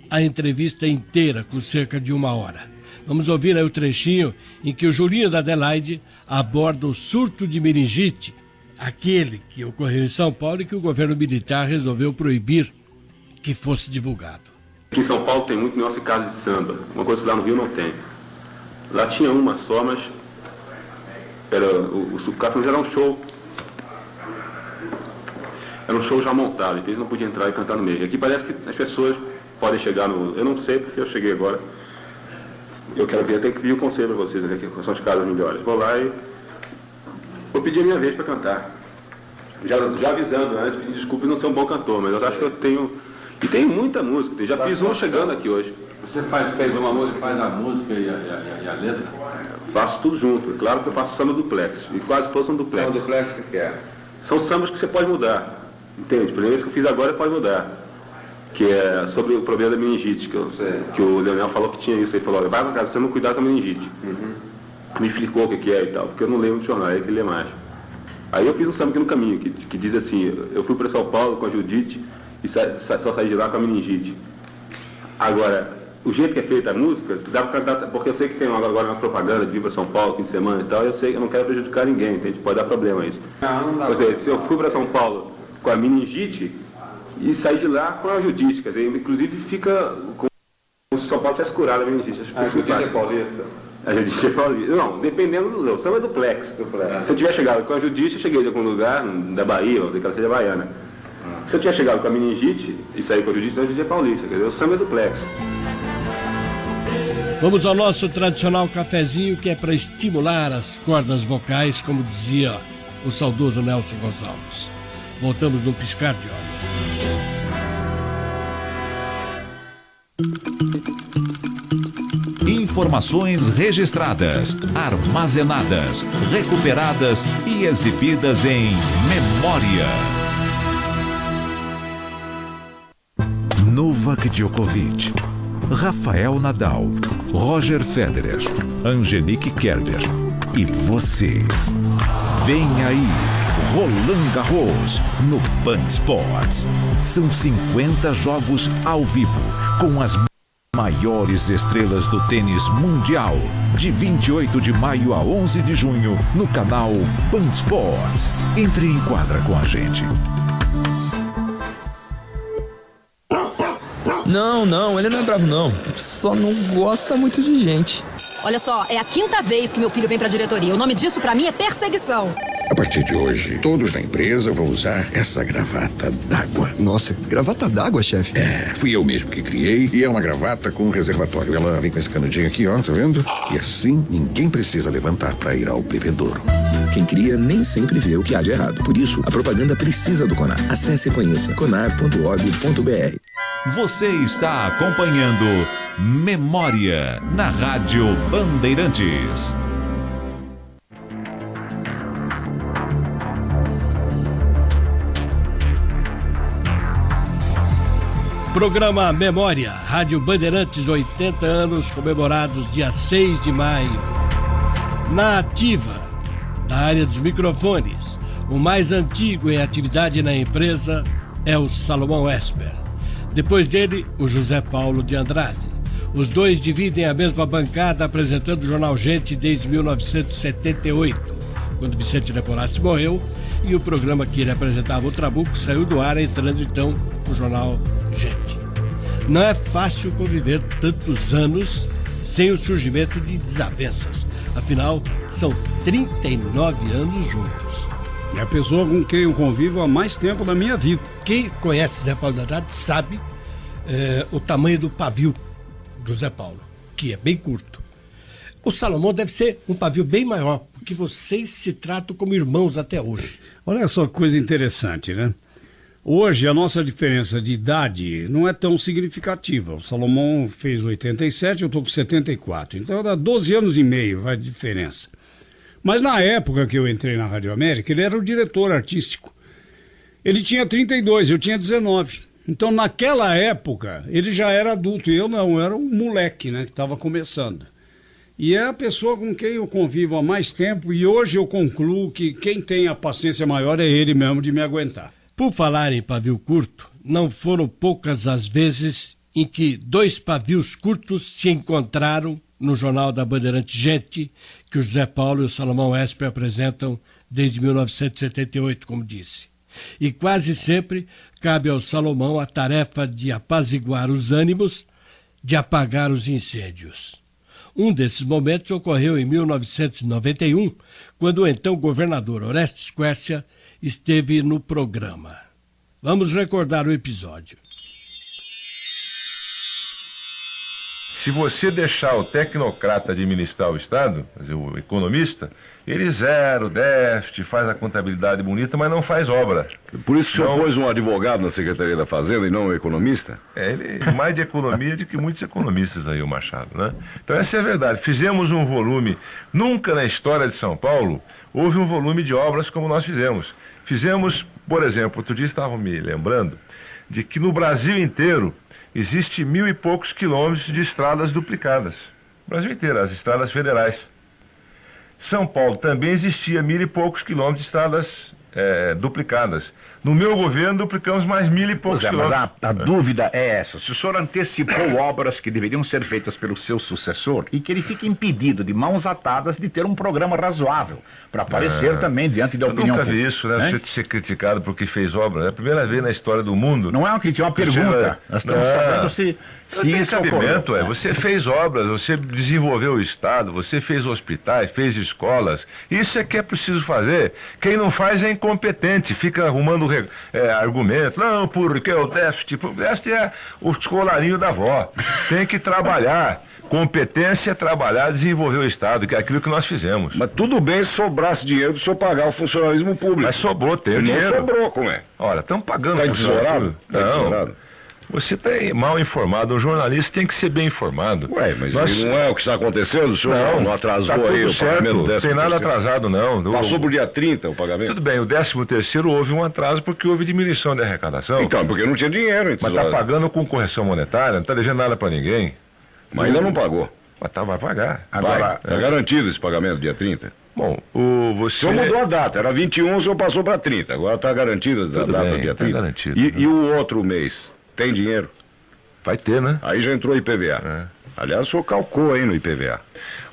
a entrevista inteira, com cerca de 1 hora. Vamos ouvir aí o trechinho em que o Julinho da Adelaide aborda o surto de meningite, aquele que ocorreu em São Paulo e que o governo militar resolveu proibir que fosse divulgado. Aqui em São Paulo tem muito negócio de casa de samba, uma coisa que lá no Rio não tem. Lá tinha uma só, mas o sucato não era um show. Era um show já montado, então eles não podiam entrar e cantar no meio. E aqui parece que as pessoas podem chegar no... Eu não sei, porque eu cheguei agora. Eu quero ver, até que pedir um conselho para vocês, né, que são as casas melhores. Vou lá e vou pedir a minha vez para cantar. Já avisando antes, pedir desculpa, não ser um bom cantor, mas eu acho que eu tenho... E tenho muita música, já fiz uma chegando aqui hoje. Você fez uma música, faz a música e a letra? Faço tudo junto, claro que eu faço samba duplex, e quase todos são duplex. Samba duplex, o que é? São sambas que você pode mudar. Entende? Por exemplo, esse que eu fiz agora pode mudar. Que é sobre o problema da meningite, que o Leonel falou que tinha isso. Ele falou, vai pra casa, você não cuidar com a meningite. Me explicou o que é e tal, porque eu não leio no jornal, é ele que lê mais. Aí eu fiz um samba aqui no caminho, que diz assim, eu fui para São Paulo com a Judite e só saí de lá com a meningite. Agora, o jeito que é feita a música, dá pra cantar, porque eu sei que tem agora uma propaganda de vir para São Paulo, fim de semana e tal, eu sei que eu não quero prejudicar ninguém, entende? Pode dar problema isso. Não dá. Ou seja, se eu fui para São Paulo com a meningite e saí de lá com a Judite, quer dizer, inclusive fica como se São Paulo tivesse curado a meningite. A Judite é paulista? A Judite é paulista. Não, dependendo do samba é duplex. Se eu tiver chegado com a Judite, eu cheguei de algum lugar da Bahia, vamos dizer que ela seja baiana. Se eu tiver chegado com a meningite e sair com a Judite, então a Judite é paulista, quer dizer, o samba é duplex. Vamos ao nosso tradicional cafezinho, que é para estimular as cordas vocais, como dizia o saudoso Nelson Gonçalves. Voltamos num piscar de olhos. Informações registradas, armazenadas, recuperadas e exibidas em memória. Novak Djokovic, Rafael Nadal, Roger Federer, Angelique Kerber e você. Vem aí, Roland Garros, no Band Sports. São 50 jogos ao vivo, com as maiores estrelas do tênis mundial, de 28 de maio a 11 de junho, no canal Band Sports. Entre em quadra com a gente. Não, ele não é bravo não. Só não gosta muito de gente. Olha só, é a 5ª vez que meu filho vem pra diretoria. O nome disso pra mim é perseguição. A partir de hoje, todos na empresa vão usar essa gravata d'água. Nossa, gravata d'água, chefe? Fui eu mesmo que criei e é uma gravata com reservatório. Ela vem com esse canudinho aqui, ó, tá vendo? E assim, ninguém precisa levantar pra ir ao bebedouro. Quem cria nem sempre vê o que há de errado. Por isso, a propaganda precisa do Conar. Acesse e conheça conar.org.br. Você está acompanhando Memória na Rádio Bandeirantes. Programa Memória, Rádio Bandeirantes, 80 anos comemorados dia 6 de maio. Na ativa, da área dos microfones, o mais antigo em atividade na empresa é o Salomão Esper. Depois dele, o José Paulo de Andrade. Os dois dividem a mesma bancada apresentando o Jornal Gente desde 1978, quando Vicente Leporassi morreu, e o programa que ele apresentava, o Trabuco, saiu do ar, entrando então o Jornal Gente. Não é fácil conviver tantos anos sem o surgimento de desavenças. Afinal, são 39 anos juntos. É a pessoa com quem eu convivo há mais tempo da minha vida. Quem conhece Zé Paulo de Andrade sabe o tamanho do pavio do Zé Paulo, que é bem curto. O Salomão deve ser um pavio bem maior, porque vocês se tratam como irmãos até hoje. Olha só que coisa interessante, né? Hoje a nossa diferença de idade não é tão significativa. O Salomão fez 87, eu estou com 74. Então dá 12 anos e meio, vai de diferença. Mas na época que eu entrei na Rádio América, ele era o diretor artístico. Ele tinha 32, eu tinha 19. Então naquela época ele já era adulto e eu não, eu era um moleque, né, que estava começando. E é a pessoa com quem eu convivo há mais tempo e hoje eu concluo que quem tem a paciência maior é ele mesmo de me aguentar. Por falar em pavio curto, não foram poucas as vezes em que dois pavios curtos se encontraram no Jornal da Bandeirante Gente, que o José Paulo e o Salomão Esper apresentam desde 1978, como disse. E quase sempre cabe ao Salomão a tarefa de apaziguar os ânimos, de apagar os incêndios. Um desses momentos ocorreu em 1991, quando o então governador Orestes Quércia esteve no programa. Vamos recordar o episódio. Se você deixar o tecnocrata administrar o Estado, quer dizer, o economista, ele zera o déficit, faz a contabilidade bonita, mas não faz obra. Por isso que o senhor pôs um advogado na Secretaria da Fazenda e não um economista? Ele mais de economia do que muitos economistas aí, o Machado, né? Então essa é a verdade. Fizemos um volume, nunca na história de São Paulo houve um volume de obras como nós fizemos. Fizemos, por exemplo, outro dia estavam me lembrando de que no Brasil inteiro existe 1.000 e poucos quilômetros de estradas duplicadas. Brasil inteiro, as estradas federais. São Paulo também existia 1.000 e poucos quilômetros de estradas duplicadas. No meu governo duplicamos mais 1.000 e poucos quilômetros. Mas a dúvida é essa: se o senhor antecipou obras que deveriam ser feitas pelo seu sucessor e que ele fique impedido, de mãos atadas, de ter um programa razoável para aparecer também diante da opinião pública. Eu nunca vi pública, isso, né? Você ser criticado porque fez obra. É a primeira vez na história do mundo. Não é uma crítica, é uma pergunta. Nós estamos sabendo se isso ocorreu. Você fez obras, você desenvolveu o Estado, você fez hospitais, fez escolas. Isso é que é preciso fazer. Quem não faz é incompetente, fica arrumando argumento. Não, porque o déficit é o colarinho da avó. Tem que trabalhar. Competência é trabalhar, desenvolver o Estado, que é aquilo que nós fizemos. Mas tudo bem se sobrasse dinheiro para o senhor pagar o funcionalismo público. Mas sobrou, tem dinheiro. Não sobrou, como é? Olha, estamos pagando. Está tesourado? Não. Você está mal informado. Um jornalista tem que ser bem informado. Ué, mas não é o que está acontecendo? O senhor não atrasou tá aí o pagamento do 13º? Não tem nada atrasado, não. Passou pro dia 30 o pagamento? Tudo bem, o 13º houve um atraso porque houve diminuição da arrecadação. Então, porque não tinha dinheiro. Mas está pagando com correção monetária, não está devendo nada para ninguém. Mas ainda não pagou. Mas vai pagar. Agora, está garantido esse pagamento dia 30? Bom, O senhor mudou a data, era 21, o senhor passou para 30. Agora está garantida a data dia 30. Tá garantido. E o outro mês, tem dinheiro? Vai ter, né? Aí já entrou IPVA. Aliás, o senhor calcou aí no IPVA.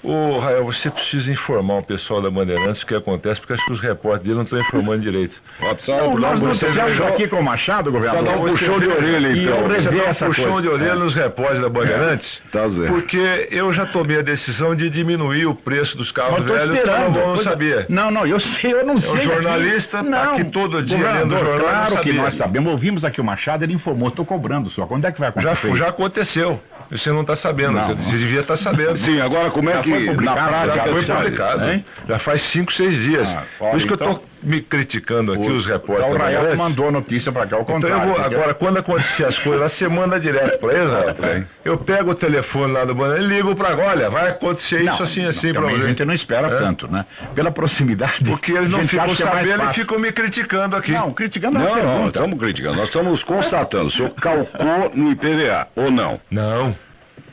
Ô, Rael, você precisa informar o pessoal da Bandeirantes o que acontece, porque acho que os repórteres dele não estão informando direito. Nós estamos aqui com o Machado, governador. Só dá um puxão de orelha, então. E eu rever essa puxão de orelha nos repórteres da Bandeirantes, porque eu já tomei a decisão de diminuir o preço dos carros velhos, que não vão saber. Não, eu sei, eu não sei. O jornalista está aqui todo dia lendo o jornal. Claro que nós sabemos, ouvimos aqui o Machado, ele informou, estou cobrando só. Quando é que vai acontecer? Já aconteceu. Você não está sabendo, você devia estar sabendo. Sim, agora como é que na prática já foi publicado? Hein? Já faz 5, 6 dias. Por isso que eu estou me criticando aqui, os repórteres. O Rael mandou a notícia para cá, ao contrário. Então agora, quando acontecer as coisas, você manda direto para eles. Eu pego o telefone lá do Bandeira e ligo para agora, olha, vai acontecer isso assim para você. A gente não espera tanto, né? Pela proximidade. Porque eles não ficam sabendo e ficam me criticando aqui. Não, criticando não estamos criticando, nós estamos constatando. O senhor calcou no IPVA, ou não? Não.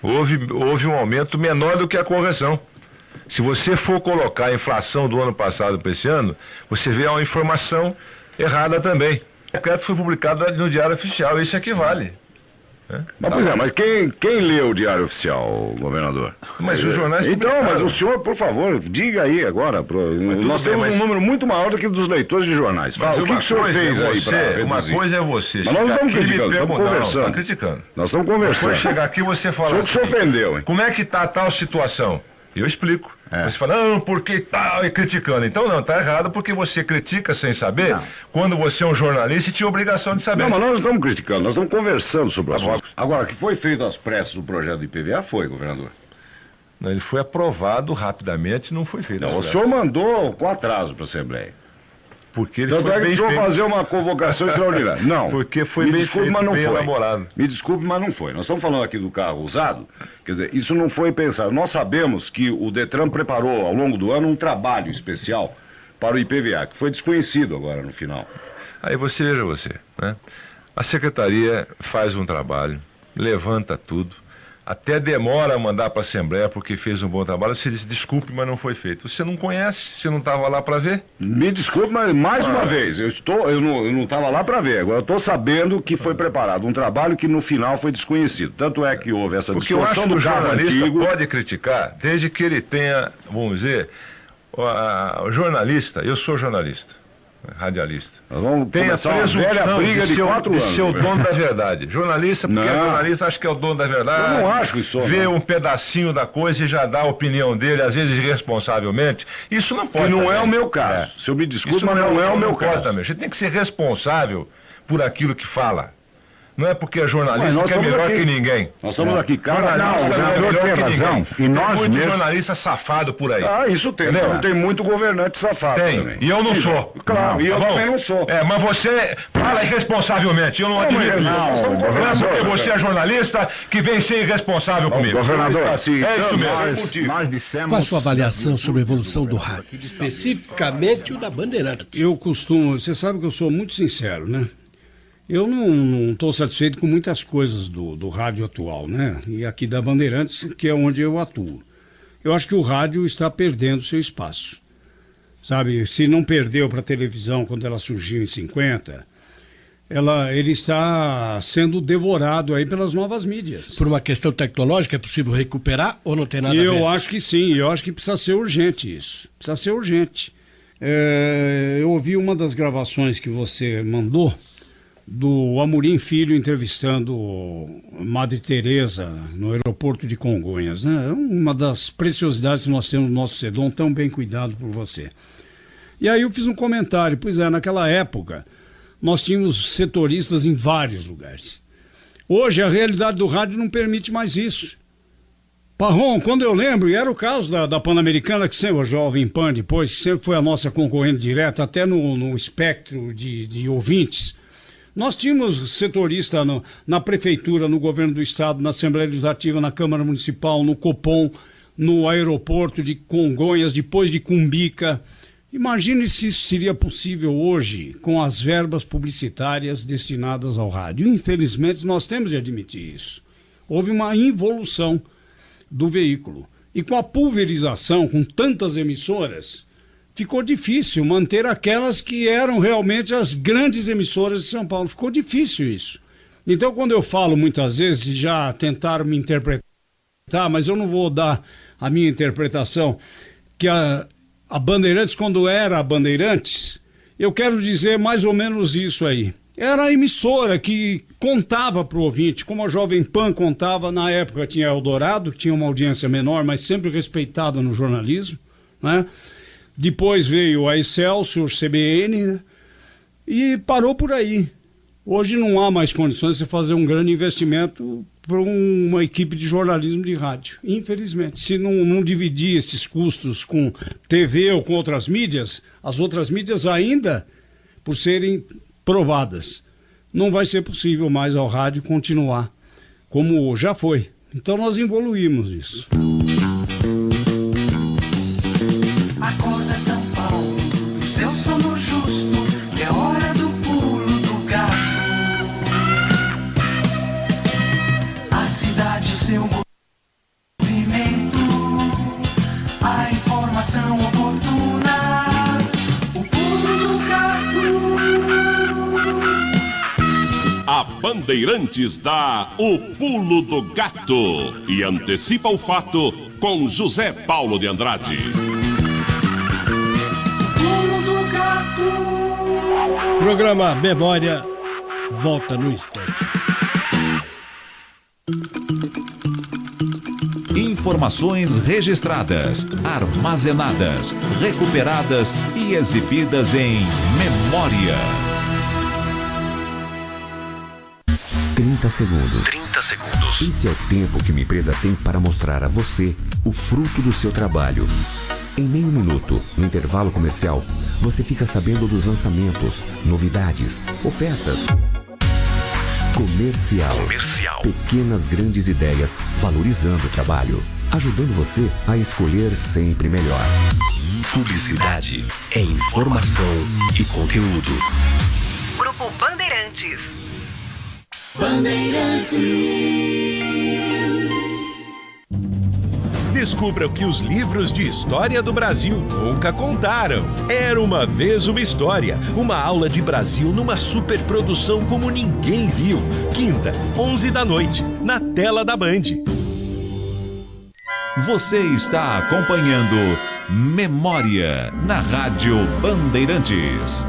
Houve um aumento menor do que a correção. Se você for colocar a inflação do ano passado para esse ano, você vê uma informação errada também. O decreto foi publicado no Diário Oficial, isso equivale. Mas quem lê o Diário Oficial, governador? Mas os jornais... Então, mas o senhor, por favor, diga aí agora. Nós temos um número muito maior do que dos leitores de jornais. Mas o que o senhor fez aí para reduzir? Uma coisa é você... Mas nós não estamos criticando, estamos conversando. Não, criticando. Nós estamos conversando. Depois chegar aqui você fala assim... O senhor se ofendeu, hein? Como é que está a tal situação? Eu explico. Você fala, não, porque tal, e criticando. Então não, está errado porque você critica sem saber, quando você é um jornalista e tinha obrigação de saber. Não, mas nós não estamos criticando, nós estamos conversando sobre o assunto. Agora, que foi feito às pressas do projeto do IPVA, foi, governador? Não, ele foi aprovado rapidamente, não foi feito. Não, o senhor mandou com atraso para a Assembleia. Porque ele foi bem feito. Fazer uma convocação extraordinária. Não. Porque foi bem feito, mas não bem foi. Elaborado. Me desculpe, mas não foi. Nós estamos falando aqui do carro usado, quer dizer, isso não foi pensado. Nós sabemos que o Detran preparou ao longo do ano um trabalho especial para o IPVA, que foi desconhecido agora no final. Aí veja você, né? A Secretaria faz um trabalho, levanta tudo, até demora a mandar para a Assembleia porque fez um bom trabalho. Você diz, desculpe, mas não foi feito. Você não conhece? Você não estava lá para ver? Me desculpe, mas mais uma vez, eu não estava lá para ver. Agora eu estou sabendo que foi preparado um trabalho que no final foi desconhecido. Tanto é que houve essa distorção do carro antigo. O jornalista pode criticar, desde que ele tenha, vamos dizer, o jornalista, eu sou jornalista, radialista. Tem a presunção briga de 4 anos, de ser o dono da verdade. Jornalista, porque jornalista acha que é o dono da verdade. Eu não acho isso. Vê um pedacinho da coisa e já dá a opinião dele, às vezes irresponsavelmente. Isso não pode. Que não é o meu caso. Se eu me desculpe, mas não é o meu caso. Também. A gente tem que ser responsável por aquilo que fala. Não é porque é jornalista que é melhor que ninguém. Nós estamos aqui, cara. Não, o governador tem razão. E nós tem muito jornalista safado por aí. Isso tem. Então, tem muito governante safado também. E eu não sou. Claro, e eu também não sou. Mas você fala irresponsavelmente. Eu não admito. Não é porque você é jornalista que vem ser irresponsável comigo. Governador, é isso mesmo. Nós dissemos... Qual a sua avaliação sobre a evolução do rádio? Especificamente o da Bandeirantes. Você sabe que eu sou muito sincero, né? Eu não estou satisfeito com muitas coisas do rádio atual, né? E aqui da Bandeirantes, que é onde eu atuo. Eu acho que o rádio está perdendo seu espaço. Sabe, se não perdeu para a televisão quando ela surgiu em 50, ele está sendo devorado aí pelas novas mídias. Por uma questão tecnológica, é possível recuperar ou não tem nada a ver? Eu acho que sim, eu acho que precisa ser urgente isso. Precisa ser urgente. Eu ouvi uma das gravações que você mandou, do Amorim Filho entrevistando Madre Teresa no aeroporto de Congonhas, né? Uma das preciosidades que nós temos no nosso Sedom, tão bem cuidado por você. E aí eu fiz um comentário, naquela época nós tínhamos setoristas em vários lugares. Hoje a realidade do rádio não permite mais isso. Parron, quando eu lembro, e era o caso da Pan-Americana, que sempre, a Jovem Pan depois, que sempre foi a nossa concorrente direta, até no espectro de ouvintes. Nós tínhamos setorista na prefeitura, no governo do estado, na Assembleia Legislativa, na Câmara Municipal, no Copom, no aeroporto de Congonhas, depois de Cumbica. Imagine se isso seria possível hoje com as verbas publicitárias destinadas ao rádio. Infelizmente, nós temos de admitir isso. Houve uma involução do veículo. E com a pulverização, com tantas emissoras, ficou difícil manter aquelas que eram realmente as grandes emissoras de São Paulo. Ficou difícil isso. Então, quando eu falo muitas vezes, já tentaram me interpretar Tá, mas eu não vou dar a minha interpretação, que a Bandeirantes, quando era a Bandeirantes, eu quero dizer mais ou menos isso aí. Era a emissora que contava para o ouvinte, como a Jovem Pan contava, na época tinha Eldorado, que tinha uma audiência menor, mas sempre respeitada no jornalismo, né? Depois veio a Excelsior, CBN, né? E parou por aí. Hoje não há mais condições de você fazer um grande investimento para uma equipe de jornalismo de rádio. Infelizmente, se não dividir esses custos com TV ou com outras mídias, as outras mídias ainda, por serem provadas, não vai ser possível mais ao rádio continuar como já foi. Então nós evoluímos isso. Acorda São Paulo, seu sono justo, é hora do pulo do gato. A cidade, seu movimento, a informação oportuna, o pulo do gato. A Bandeirantes dá o pulo do gato e antecipa o fato com José Paulo de Andrade. Programa Memória volta no instante. Informações registradas, armazenadas, recuperadas e exibidas em memória. 30 segundos. 30 segundos. Esse é o tempo que uma empresa tem para mostrar a você o fruto do seu trabalho. Em meio minuto, no intervalo comercial, você fica sabendo dos lançamentos, novidades, ofertas. Comercial. Pequenas grandes ideias valorizando o trabalho, ajudando você a escolher sempre melhor. Publicidade é informação e conteúdo. Grupo Bandeirantes. Descubra o que os livros de história do Brasil nunca contaram. Era uma vez uma história, uma aula de Brasil numa superprodução como ninguém viu. Quinta, 11 da noite, na tela da Band. Você está acompanhando Memória na Rádio Bandeirantes.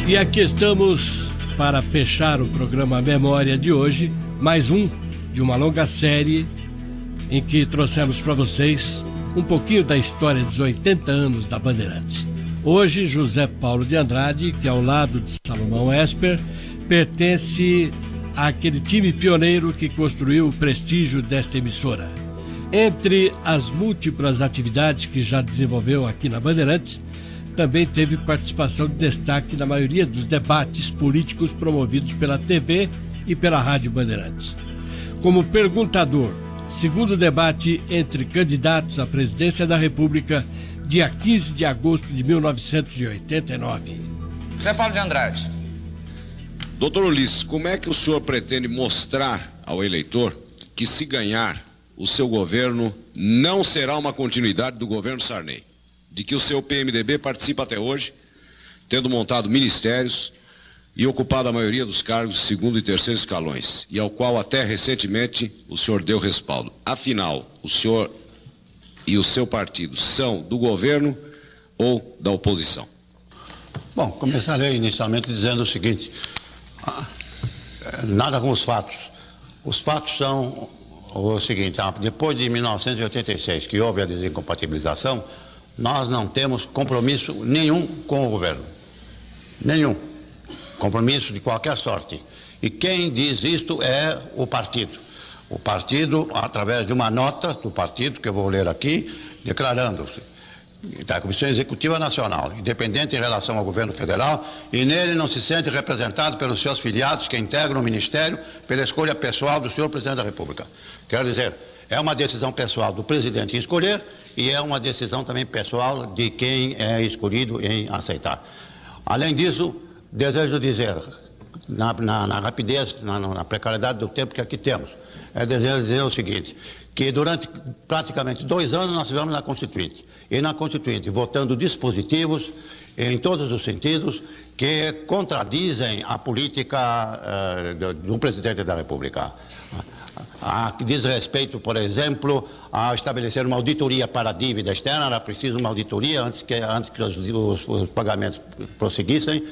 E aqui estamos para fechar o programa Memória de hoje, mais um de uma longa série em que trouxemos para vocês um pouquinho da história dos 80 anos da Bandeirantes. Hoje, José Paulo de Andrade, que ao lado de Salomão Esper, pertence àquele time pioneiro que construiu o prestígio desta emissora. Entre as múltiplas atividades que já desenvolveu aqui na Bandeirantes, também teve participação de destaque na maioria dos debates políticos promovidos pela TV e pela Rádio Bandeirantes. Como perguntador, segundo debate entre candidatos à presidência da República, dia 15 de agosto de 1989. José Paulo de Andrade. Doutor Ulisses, como é que o senhor pretende mostrar ao eleitor que, se ganhar, o seu governo não será uma continuidade do governo Sarney? De que o seu PMDB participa até hoje, tendo montado ministérios e ocupado a maioria dos cargos de segundo e terceiro escalões, e ao qual até recentemente o senhor deu respaldo. Afinal, o senhor e o seu partido são do governo ou da oposição? Bom, começarei inicialmente dizendo o seguinte, nada com os fatos. Os fatos são o seguinte, depois de 1986, que houve a desincompatibilização, nós não temos compromisso nenhum com o governo. Nenhum. Compromisso de qualquer sorte. E quem diz isto é o partido. O partido, através de uma nota do partido, que eu vou ler aqui, declarando-se da Comissão Executiva Nacional, independente em relação ao governo federal, e nele não se sente representado pelos seus filiados que integram o Ministério pela escolha pessoal do senhor Presidente da República. Quero dizer, é uma decisão pessoal do presidente em escolher e é uma decisão também pessoal de quem é escolhido em aceitar. Além disso, desejo dizer, na rapidez, na precariedade do tempo que aqui temos, desejo dizer o seguinte, que durante praticamente 2 anos nós tivemos na Constituinte. E na Constituinte, votando dispositivos em todos os sentidos, que contradizem a política do presidente da República. Que diz respeito, por exemplo, a estabelecer uma auditoria para a dívida externa, era preciso uma auditoria antes que os pagamentos prosseguissem.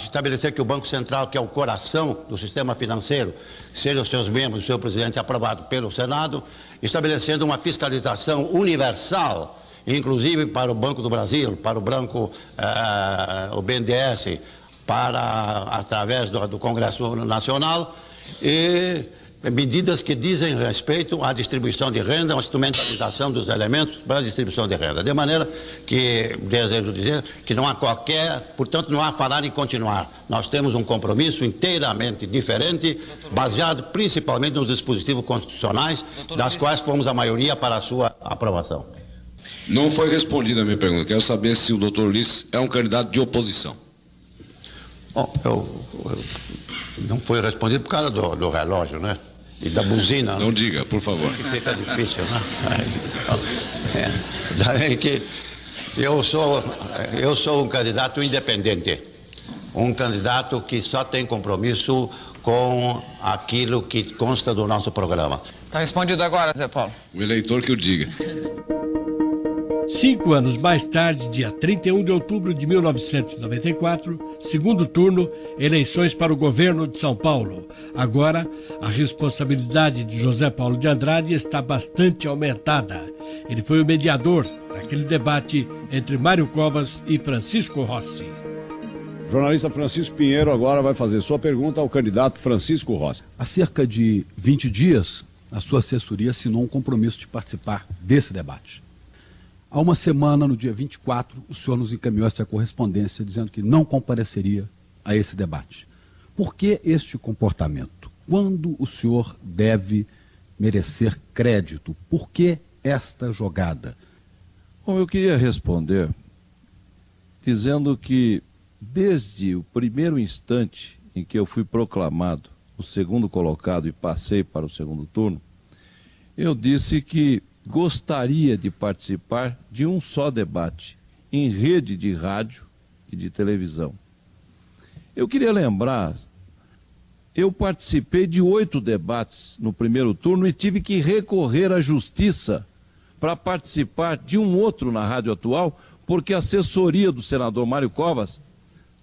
Estabelecer que o Banco Central, que é o coração do sistema financeiro, seja os seus membros, o seu presidente aprovado pelo Senado, estabelecendo uma fiscalização universal, inclusive para o Banco do Brasil, para o BNDES, através do Congresso Nacional, e medidas que dizem respeito à distribuição de renda, à instrumentalização dos elementos para a distribuição de renda. De maneira que, desejo dizer, que não há portanto, não há falar em continuar. Nós temos um compromisso inteiramente diferente, baseado principalmente nos dispositivos constitucionais, das quais fomos a maioria para a sua aprovação. Não foi respondida a minha pergunta. Quero saber se o doutor Ulisses é um candidato de oposição. Bom, não foi respondido por causa do relógio, né? E da buzina. Não diga, por favor. Que fica difícil, né? Daí que eu sou um candidato independente. Um candidato que só tem compromisso com aquilo que consta do nosso programa. Tá respondido agora, Zé Paulo. O eleitor que o diga. 5 anos mais tarde, dia 31 de outubro de 1994, segundo turno, eleições para o governo de São Paulo. Agora, a responsabilidade de José Paulo de Andrade está bastante aumentada. Ele foi o mediador daquele debate entre Mário Covas e Francisco Rossi. O jornalista Francisco Pinheiro agora vai fazer sua pergunta ao candidato Francisco Rossi. Há cerca de 20 dias, a sua assessoria assinou um compromisso de participar desse debate. Há uma semana, no dia 24, o senhor nos encaminhou essa correspondência dizendo que não compareceria a esse debate. Por que este comportamento? Quando o senhor deve merecer crédito? Por que esta jogada? Bom, eu queria responder dizendo que desde o primeiro instante em que eu fui proclamado o segundo colocado e passei para o segundo turno, eu disse que gostaria de participar de um só debate em rede de rádio e de televisão. Eu queria lembrar, eu participei de 8 debates no primeiro turno e tive que recorrer à justiça para participar de um outro na Rádio Atual, porque a assessoria do senador Mário Covas,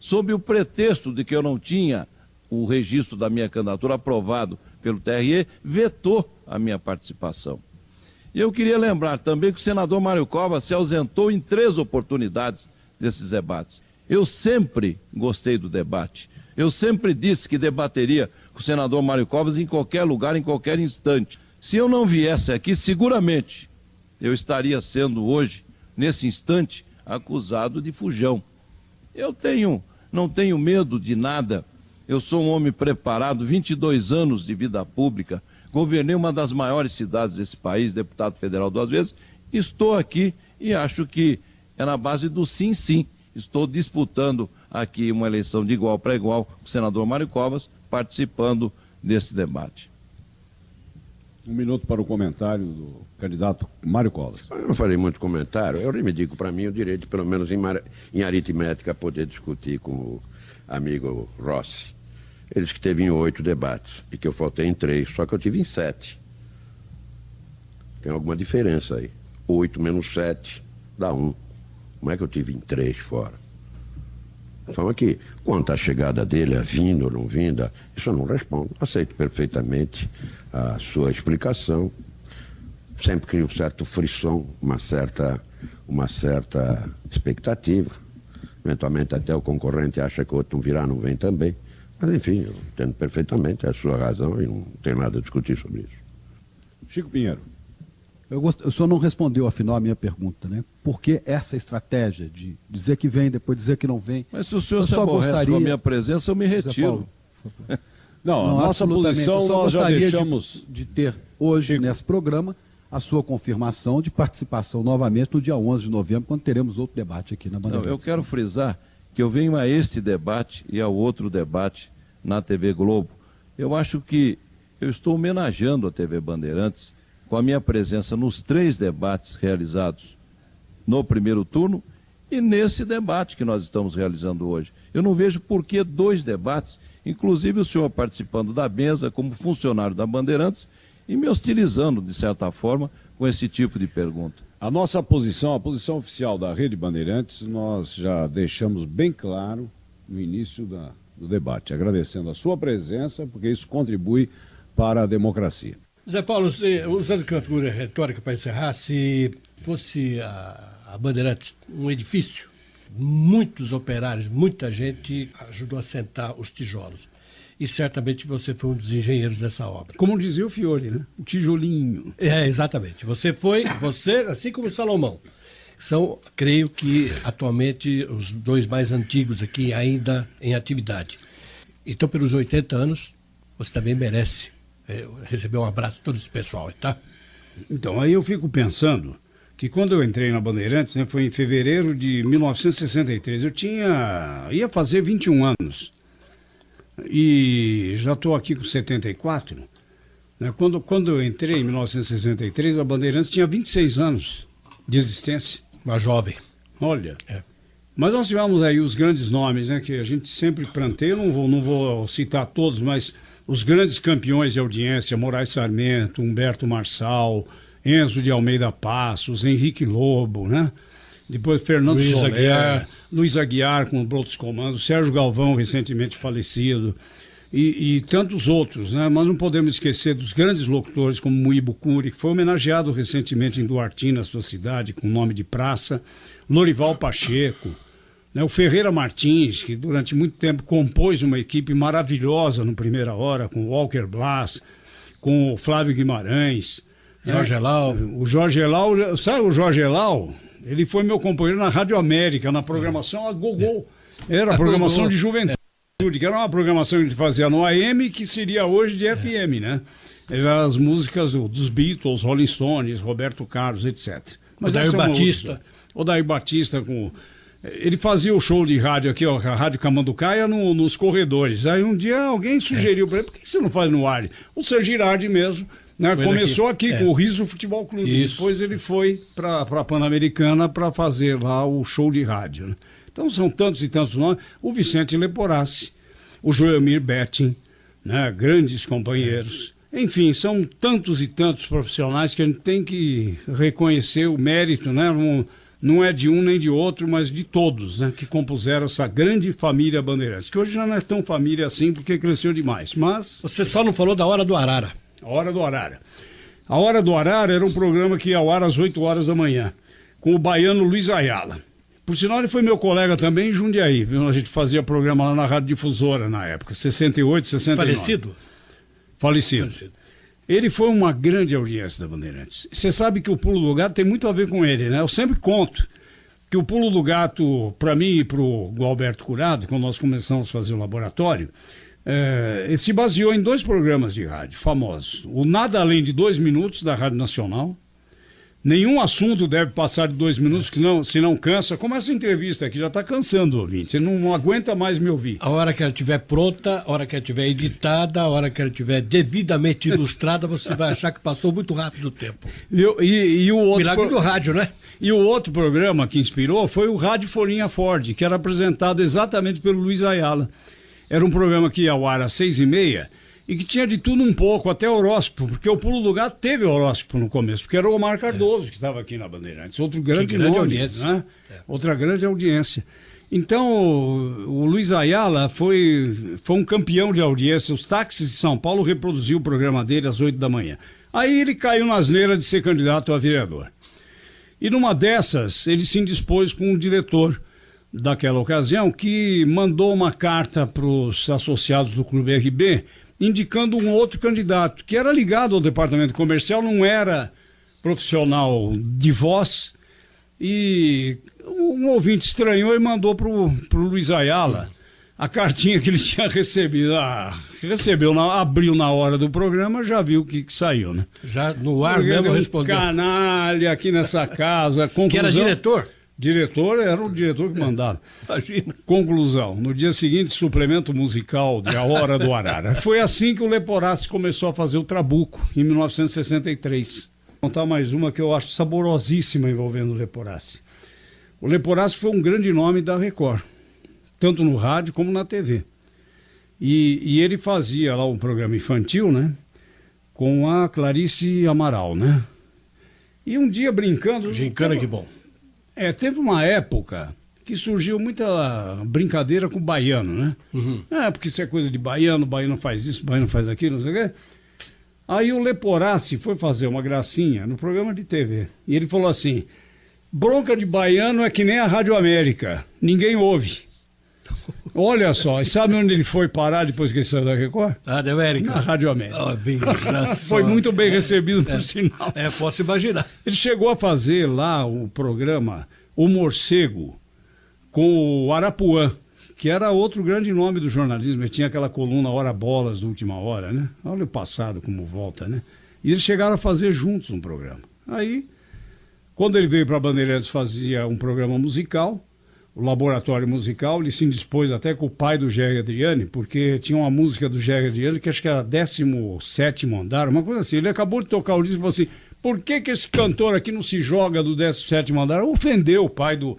sob o pretexto de que eu não tinha o registro da minha candidatura aprovado pelo TRE, vetou a minha participação. E eu queria lembrar também que o senador Mário Covas se ausentou em 3 oportunidades desses debates. Eu sempre gostei do debate. Eu sempre disse que debateria com o senador Mário Covas em qualquer lugar, em qualquer instante. Se eu não viesse aqui, seguramente eu estaria sendo hoje, nesse instante, acusado de fujão. Eu não tenho medo de nada. Eu sou um homem preparado, 22 anos de vida pública, governei uma das maiores cidades desse país, deputado federal 2 vezes, estou aqui e acho que é na base do sim, sim. Estou disputando aqui uma eleição de igual para igual com o senador Mário Covas, participando desse debate. 1 minuto para o comentário do candidato Mário Covas. Eu não farei muito comentário. Eu reivindico para mim o direito, pelo menos em aritmética, poder discutir com o amigo Rossi. Ele disse que teve em 8 debates e que eu faltei em 3, só que eu tive em 7. Tem alguma diferença aí. 8 menos 7 dá 1. Como é que eu tive em 3 fora? Fala que, quanto à chegada dele, a vinda ou não vinda, isso eu não respondo. Aceito perfeitamente a sua explicação. Sempre cria um certo frisson, uma certa expectativa. Eventualmente até o concorrente acha que o outro não virá, não vem também. Mas, enfim, eu entendo perfeitamente a sua razão e não tenho nada a discutir sobre isso. Chico Pinheiro. O senhor não respondeu, afinal, a minha pergunta, né? Por que essa estratégia de dizer que vem, depois dizer que não vem? Mas se o senhor se aborrece com a minha presença, eu me retiro. Não, a nossa posição nós já deixamos... de ter hoje, Chico, nesse programa, a sua confirmação de participação novamente no dia 11 de novembro, quando teremos outro debate aqui na Bandeirantes. Eu quero frisar que eu venho a este debate e ao outro debate na TV Globo. Eu acho que eu estou homenageando a TV Bandeirantes com a minha presença nos 3 debates realizados no primeiro turno e nesse debate que nós estamos realizando hoje. Eu não vejo por que 2 debates, inclusive o senhor participando da mesa como funcionário da Bandeirantes e me hostilizando, de certa forma, com esse tipo de pergunta. A nossa posição, a posição oficial da Rede Bandeirantes, nós já deixamos bem claro no início do debate, agradecendo a sua presença, porque isso contribui para a democracia. Zé Paulo, usando a figura retórica para encerrar, se fosse a Bandeirantes um edifício, muitos operários, muita gente ajudou a sentar os tijolos. E certamente você foi um dos engenheiros dessa obra. Como dizia o Fiore, né? O tijolinho. Exatamente. Você, assim como o Salomão, são, creio que, atualmente, os 2 mais antigos aqui ainda em atividade. Então, pelos 80 anos, você também merece receber um abraço de todo esse pessoal, tá? Então, aí eu fico pensando que quando eu entrei na Bandeirantes, né, foi em fevereiro de 1963, ia fazer 21 anos. E já estou aqui com 74. Né? Quando eu entrei em 1963, a Bandeirantes tinha 26 anos de existência. Uma jovem. Olha. Mas nós tivemos aí os grandes nomes, né, que a gente sempre planteia, não vou citar todos, mas os grandes campeões de audiência, Moraes Sarmento, Humberto Marçal, Enzo de Almeida Passos, Henrique Lobo, né? Depois Fernando Soler, Luiz Aguiar com outros comandos, Sérgio Galvão, recentemente falecido, e tantos outros, né? Mas não podemos esquecer dos grandes locutores como Muíbo Cury, que foi homenageado recentemente em Duartina, sua cidade, com o nome de praça, Lorival Pacheco, né? O Ferreira Martins, que durante muito tempo compôs uma equipe maravilhosa no Primeira Hora, com Walker Blas, com o Flávio Guimarães, Jorge Elau. O Jorge Elau, sabe o Jorge Elau? Ele foi meu companheiro na Rádio América, na programação a Gogô. Era a programação de juventude, que era uma programação que a gente fazia no AM, que seria hoje de FM, né? Eram as músicas dos Beatles, Rolling Stones, Roberto Carlos, etc. Mas Odair Batista. Odair Batista com... Ele fazia o show de rádio aqui, ó, a Rádio Camanducaia, nos corredores. Aí um dia alguém sugeriu para ele, por que você não faz no ar? O Sr. Girardi mesmo... Né? Começou aqui com o Riso Futebol Clube. Isso. Depois ele foi para a Pan-Americana para fazer lá o show de rádio. Né? Então são tantos e tantos nomes. O Vicente Leporassi, o Joelmir Betting, né? Grandes companheiros. Enfim, são tantos e tantos profissionais que a gente tem que reconhecer o mérito, né? Não é de um nem de outro, mas de todos, né? Que compuseram essa grande família Bandeirantes, que hoje já não é tão família assim porque cresceu demais. Mas você só não falou da Hora do Arara. A Hora do Arara. A Hora do Arara era um programa que ia ao ar às 8 horas da manhã, com o baiano Luiz Ayala. Por sinal, ele foi meu colega também em Jundiaí, viu? A gente fazia programa lá na Rádio Difusora na época, 68, 69. Falecido. Ele foi uma grande audiência da Bandeirantes. Você sabe que o Pulo do Gato tem muito a ver com ele, né? Eu sempre conto que o Pulo do Gato, para mim e para o Alberto Curado, quando nós começamos a fazer o laboratório, ele se baseou em 2 programas de rádio famosos. O Nada Além de 2 Minutos, da Rádio Nacional. Nenhum assunto deve passar de 2 minutos, senão cansa. Como essa entrevista aqui, já está cansando o ouvinte. Você não aguenta mais me ouvir. A hora que ela estiver pronta, a hora que ela estiver editada, a hora que ela estiver devidamente ilustrada, você vai achar que passou muito rápido o tempo. E o outro Milagre do rádio, né? E o outro programa que inspirou foi o Rádio Folhinha Ford, que era apresentado exatamente pelo Luiz Ayala. Era um programa que ia ao ar às 6h30 e que tinha de tudo um pouco, até horóscopo, porque o Pulo do Gato teve horóscopo no começo, porque era o Omar Cardoso que estava aqui na Bandeirantes, outro grande nome, audiência. Né? Outra grande audiência. Então, o Luiz Ayala foi um campeão de audiência. Os táxis de São Paulo reproduziu o programa dele às 8 da manhã. Aí ele caiu na asneira de ser candidato a vereador. E numa dessas, ele se indispôs com o diretor daquela ocasião, que mandou uma carta para os associados do Clube RB, indicando um outro candidato, que era ligado ao departamento comercial, não era profissional de voz, e um ouvinte estranhou e mandou para o Luiz Ayala a cartinha que ele tinha recebido. Abriu na hora do programa, já viu o que saiu, né? Já no ar mesmo respondeu. Canalha aqui nessa casa. Conclusão, que era diretor? Era o diretor que mandava. Imagina. Conclusão, no dia seguinte, suplemento musical de A Hora do Arara. Foi assim que o Leporassi começou a fazer o Trabuco, em 1963. Vou contar mais uma que eu acho saborosíssima envolvendo o Leporassi. O Leporassi foi um grande nome da Record, tanto no rádio como na TV. E ele fazia lá um programa infantil, né? Com a Clarice Amaral, né? E um dia brincando... Gincana, que bom. Teve uma época que surgiu muita brincadeira com o baiano, né? Uhum. Porque isso é coisa de baiano, baiano faz isso, baiano faz aquilo, não sei o quê. Aí o Leporassi foi fazer uma gracinha no programa de TV. E ele falou assim, bronca de baiano é que nem a Rádio América, ninguém ouve. Olha só, e sabe onde ele foi parar depois que ele saiu da Record? Rádio América. Na Rádio América. Oh, foi muito bem recebido, por sinal. Posso imaginar. Ele chegou a fazer lá o programa O Morcego com o Arapuã, que era outro grande nome do jornalismo. Ele tinha aquela coluna Hora Bolas, Última Hora, né? Olha o passado como volta, né? E eles chegaram a fazer juntos um programa. Aí, quando ele veio para a Bandeirantes, fazia um programa musical, o Laboratório Musical, ele se indispôs até com o pai do Jerry Adriani, porque tinha uma música do Jerry Adriani que acho que era 17º andar, uma coisa assim. Ele acabou de tocar o disco e falou assim, por que esse cantor aqui não se joga do 17º andar? Ofendeu o pai do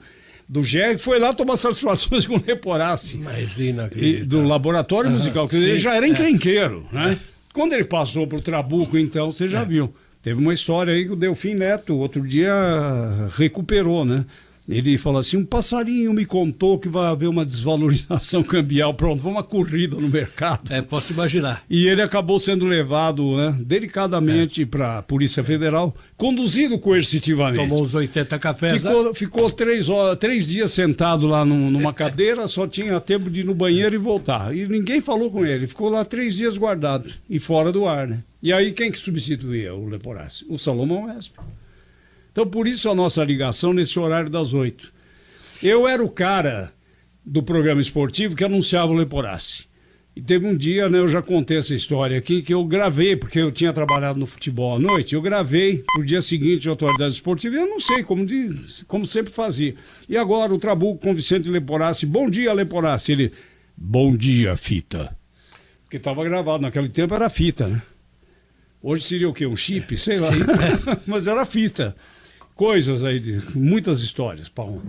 Jerry, foi lá tomar satisfações com o Leporassi. Mas inacreditável. Do Laboratório Musical, quer dizer, ele já era encrenqueiro, né? Quando ele passou pro Trabuco, então, você já viu. Teve uma história aí que o Delfim Neto, outro dia, recuperou, né? Ele falou assim, um passarinho me contou que vai haver uma desvalorização cambial. Pronto, foi uma corrida no mercado. Posso imaginar. E ele acabou sendo levado, né, delicadamente para a Polícia Federal, conduzido coercitivamente. Tomou uns 80 cafés. Ficou 3 dias sentado lá numa cadeira, só tinha tempo de ir no banheiro e voltar. E ninguém falou com ele. Ficou lá 3 dias guardado e fora do ar, né? E aí quem que substituía o Leporassi? O Salomão Wesp. Então, por isso a nossa ligação nesse horário das 8. Eu era o cara do programa esportivo que anunciava o Leporassi. E teve um dia, né, eu já contei essa história aqui, que eu gravei, porque eu tinha trabalhado no futebol à noite, eu gravei pro dia seguinte a atualidade esportiva, e eu não sei, como sempre fazia. E agora o Trabuco com Vicente Leporassi, bom dia, Leporassi. Ele, bom dia, fita. Porque estava gravado, naquele tempo era fita, né? Hoje seria o quê? Um chip? Sei lá. Mas era fita. Coisas aí, muitas histórias, Paulo.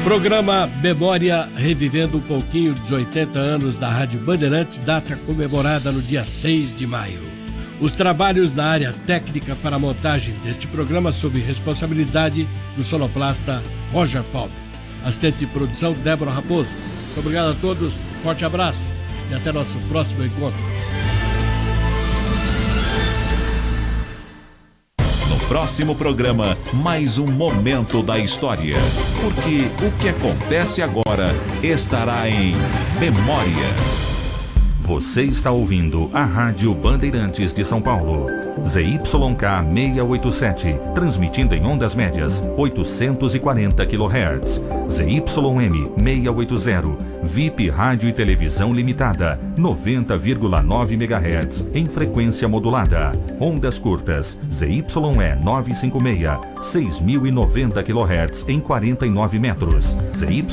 Programa Memória, revivendo um pouquinho dos 80 anos da Rádio Bandeirantes, data comemorada no dia 6 de maio. Os trabalhos na área técnica para a montagem deste programa sob responsabilidade do sonoplasta Roger Palmer. Assistente de produção, Débora Raposo. Muito obrigado a todos, forte abraço e até nosso próximo encontro. Próximo programa, mais um momento da história. Porque o que acontece agora estará em Memória. Você está ouvindo a Rádio Bandeirantes de São Paulo. ZYK 687, transmitindo em ondas médias 840 kHz. ZYM 680, VIP Rádio e Televisão Limitada, 90,9 MHz, em frequência modulada. Ondas curtas, ZYE 956, 6.090 kHz, em 49 metros. ZYE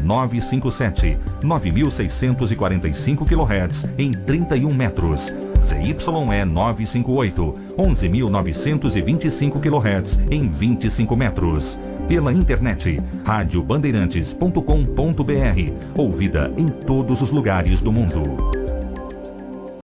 957, 9.645 kHz, em 31 metros. ZYE 958, 11.925 kHz, em 25 metros. Pela internet, radiobandeirantes.com.br, ouvida em todos os lugares do mundo.